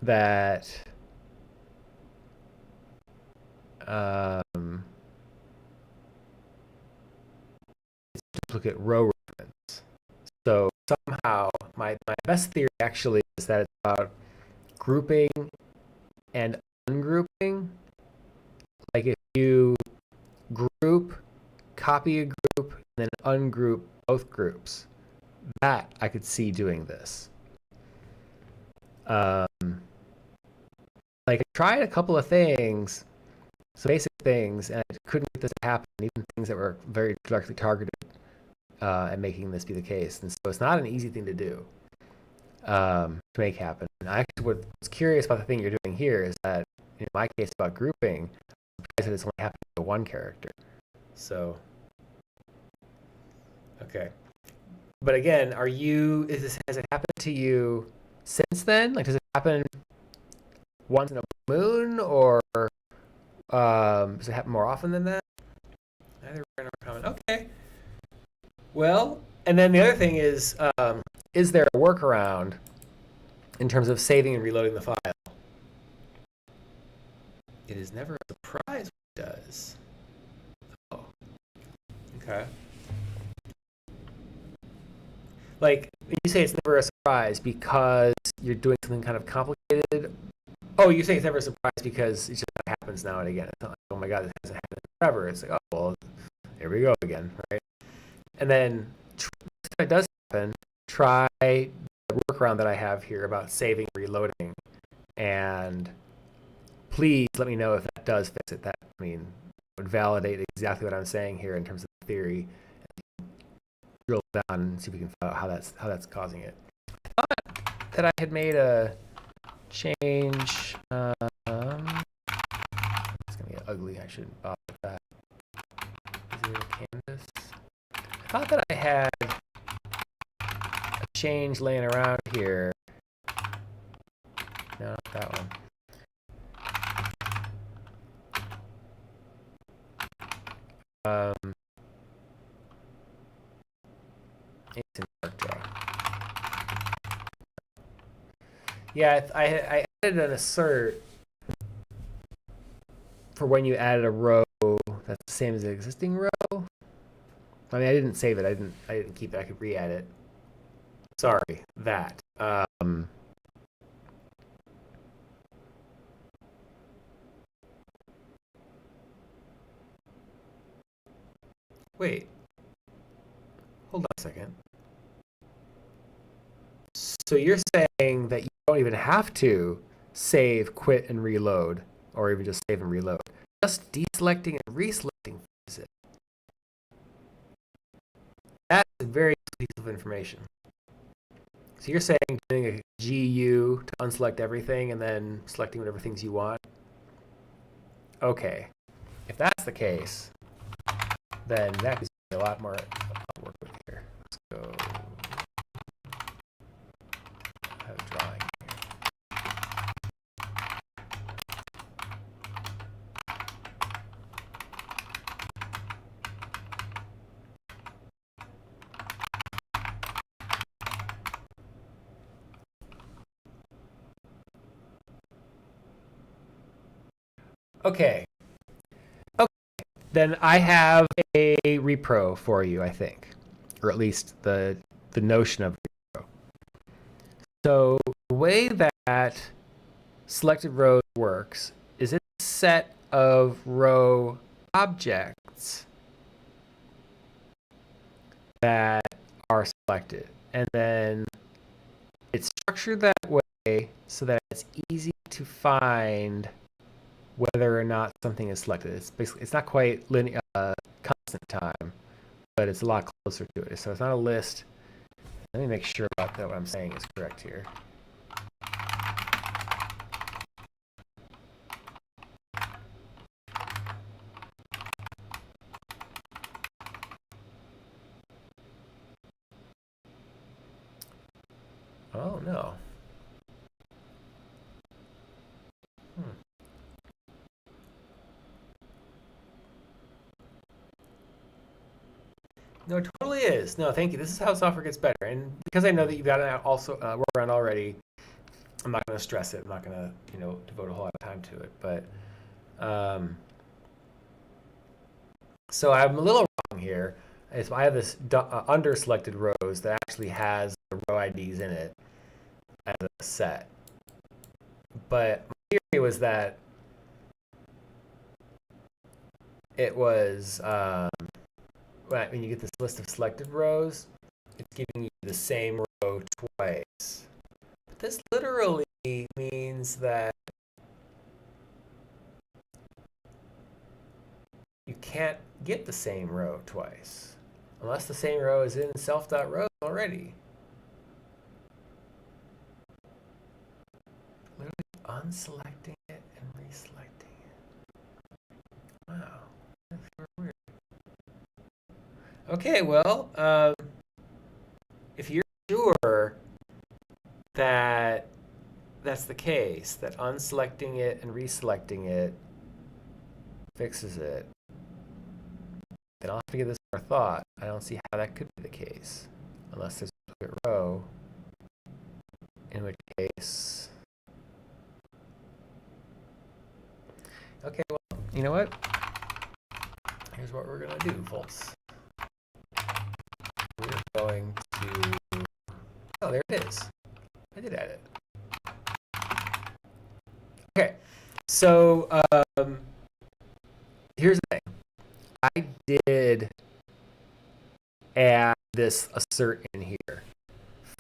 that it's duplicate row reference. So somehow, my best theory actually is that it's about grouping and ungrouping. Like if you group, copy a group, and then ungroup both groups, that I could see doing this. Like I tried a couple of things, some basic things, and I couldn't get this to happen, even things that were very directly targeted at making this be the case. And so it's not an easy thing to do to make happen. And I actually was curious about the thing you're doing here is that in my case about grouping, I'm surprised that it's only happening to one character. So, okay. But again, has it happened to you since then? Like, does it happen once in a moon, or does it happen more often than that? Neither nor common. Okay. Well, and then the other thing is there a workaround in terms of saving and reloading the file? It is never a surprise what it does. Oh, okay. Like, you say it's never a surprise because you're doing something kind of complicated. Oh, you say it's never a surprise because it just happens now and again. It's not like, oh my God, this hasn't happened forever. It's like, oh, well, here we go again, right? And then if it does happen, try the workaround that I have here about saving and reloading. And please let me know if that does fix it. That, I mean, would validate exactly what I'm saying here in terms of the theory. Drill down and see if we can find out how that's causing it. I thought that I had made a change. It's gonna get ugly. I shouldn't bother with that. Zero canvas. I thought that I had a change laying around here. No, not that one. It's in darkdraw. Yeah, I added an assert for when you added a row that's the same as the existing row. I mean, I didn't save it. I didn't keep it. I could re-add it. Sorry, that. Wait. Hold on a second. So you're saying that you don't even have to save, quit, and reload, or even just save and reload. Just deselecting and reselecting is it. That's a very piece of information. So you're saying doing a GU to unselect everything and then selecting whatever things you want? Okay. If that's the case, then that gives me a lot more to work with here. Let's go. Okay. Okay. Then I have a repro for you, I think, or at least the notion of repro. So the way that selected rows works is it's a set of row objects that are selected, and then it's structured that way so that it's easy to find whether or not something is selected. It's basically, it's not quite linear, constant time, but it's a lot closer to it. So it's not a list. Let me make sure about that what I'm saying is correct here. Oh no. No, it totally is. No, thank you. This is how software gets better. And because I know that you've got it also work around already, I'm not going to stress it. I'm not going to, devote a whole lot of time to it. But so I'm a little wrong here. I have this under selected rows that actually has the row IDs in it as a set. But my theory was that it was when you get this list of selected rows, it's giving you the same row twice. But this literally means that you can't get the same row twice unless the same row is in self.rows already. Literally unselecting it and reselecting it. Wow. That's weird. Okay, well, if you're sure that that's the case, that unselecting it and reselecting it fixes it, then I'll have to give this more thought. I don't see how that could be the case, unless there's a duplicate row, in which case... Okay, well, you know what? Here's what we're going to do, folks. We're going to... Oh, there it is. I did add it. Okay, so here's the thing. I did add this assert in here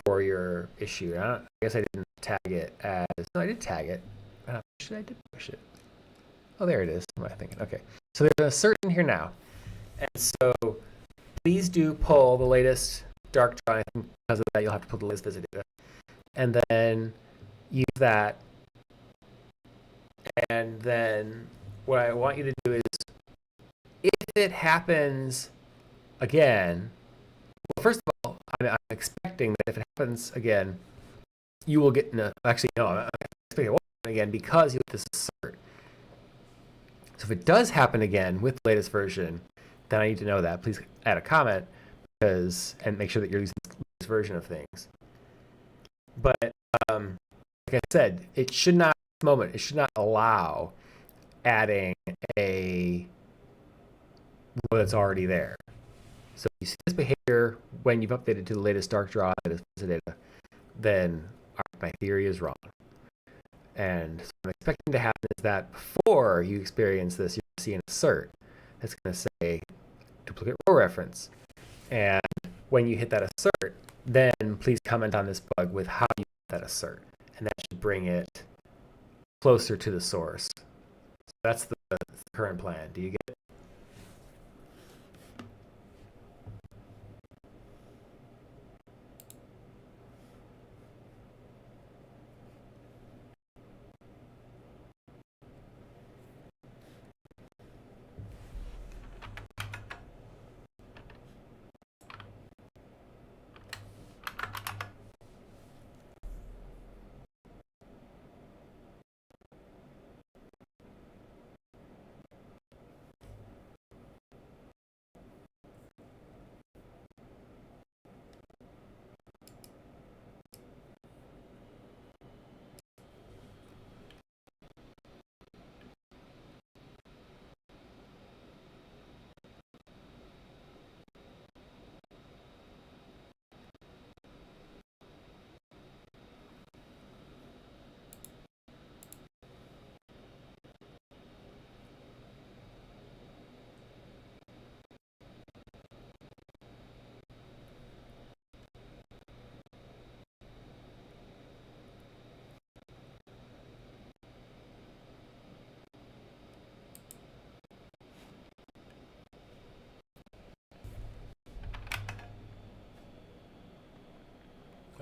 for your issue. I guess I didn't tag it as... No, I did tag it. Should I did push it? Oh, there it is. What am I thinking? Okay, so there's an assert in here now. And so please do pull the latest darkdraw. Because of that, you'll have to pull the latest visidata. And then use that. And then what I want you to do is, if it happens again, well, first of all, I'm expecting that if it happens again, you will get, no, actually, no, I'm expecting it won't happen again because you have this assert. So if it does happen again with the latest version, then I need to know that. Please add a comment and make sure that you're using the latest version of things. But like I said, it should not, at this moment, it should not allow adding a row that's already there. So if you see this behavior when you've updated to the latest darkdraw, latest data, then my theory is wrong. And so what I'm expecting to happen is that before you experience this, you're going to see an assert that's going to say duplicate row reference. And when you hit that assert, then please comment on this bug with how you hit that assert. And that should bring it closer to the source. So that's the current plan. Do you get it?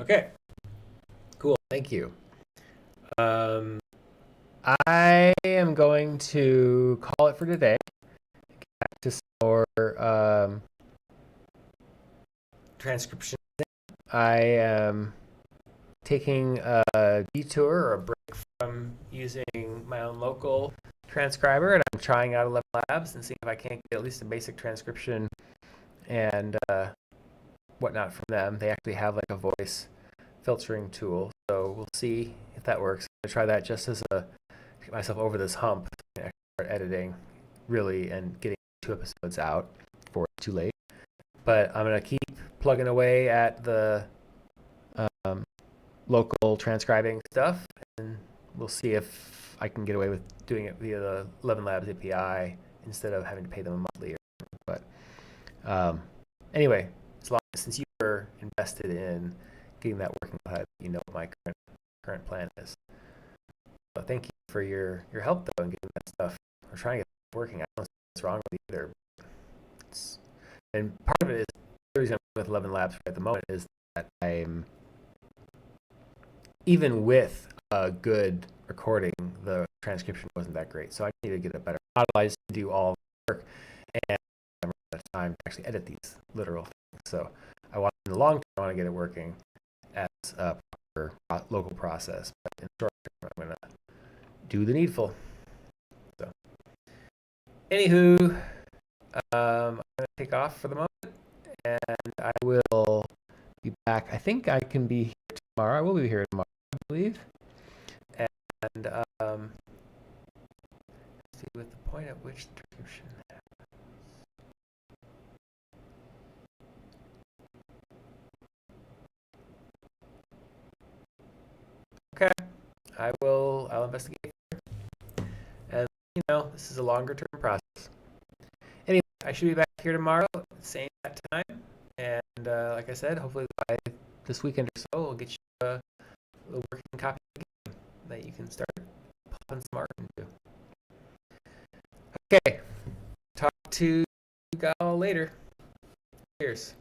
Okay, cool. Thank you. I am going to call it for today. Back to some more transcription. I am taking a detour or a break from using my own local transcriber, and I'm trying out 11 Labs and seeing if I can't get at least a basic transcription and whatnot from them. They actually have like a voice filtering tool, so we'll see if that works. I'm gonna try that just as a get myself over this hump and start editing really and getting 2 episodes out before it's too late. But I'm gonna keep plugging away at the um, local transcribing stuff, and we'll see if I can get away with doing it via the 11 Labs API instead of having to pay them a monthly. But anyway, since you were invested in getting that working, you know what my current plan is. So thank you for your help though in getting that stuff. We're trying to get it working. I don't see what's wrong with it either. And part of it is the reason I'm with 11 Labs at the moment is that I'm even with a good recording, the transcription wasn't that great. So I need to get it better. Otherwise, do all the work and I'm running out of time to actually edit these literal things. So I want in the long term, I want to get it working as a proper local process. But in the short term, I'm going to do the needful. So, anywho, I'm going to take off for the moment, and I will be back. I think I can be here tomorrow. I will be here tomorrow, I believe. And see with the point at which the transcription happens. Okay, I'll investigate. And this is a longer term process. Anyway, I should be back here tomorrow, same time. And like I said, hopefully by this weekend or so, we'll get you a working copy of the game that you can start popping some art into. Okay, talk to you guys all later. Cheers.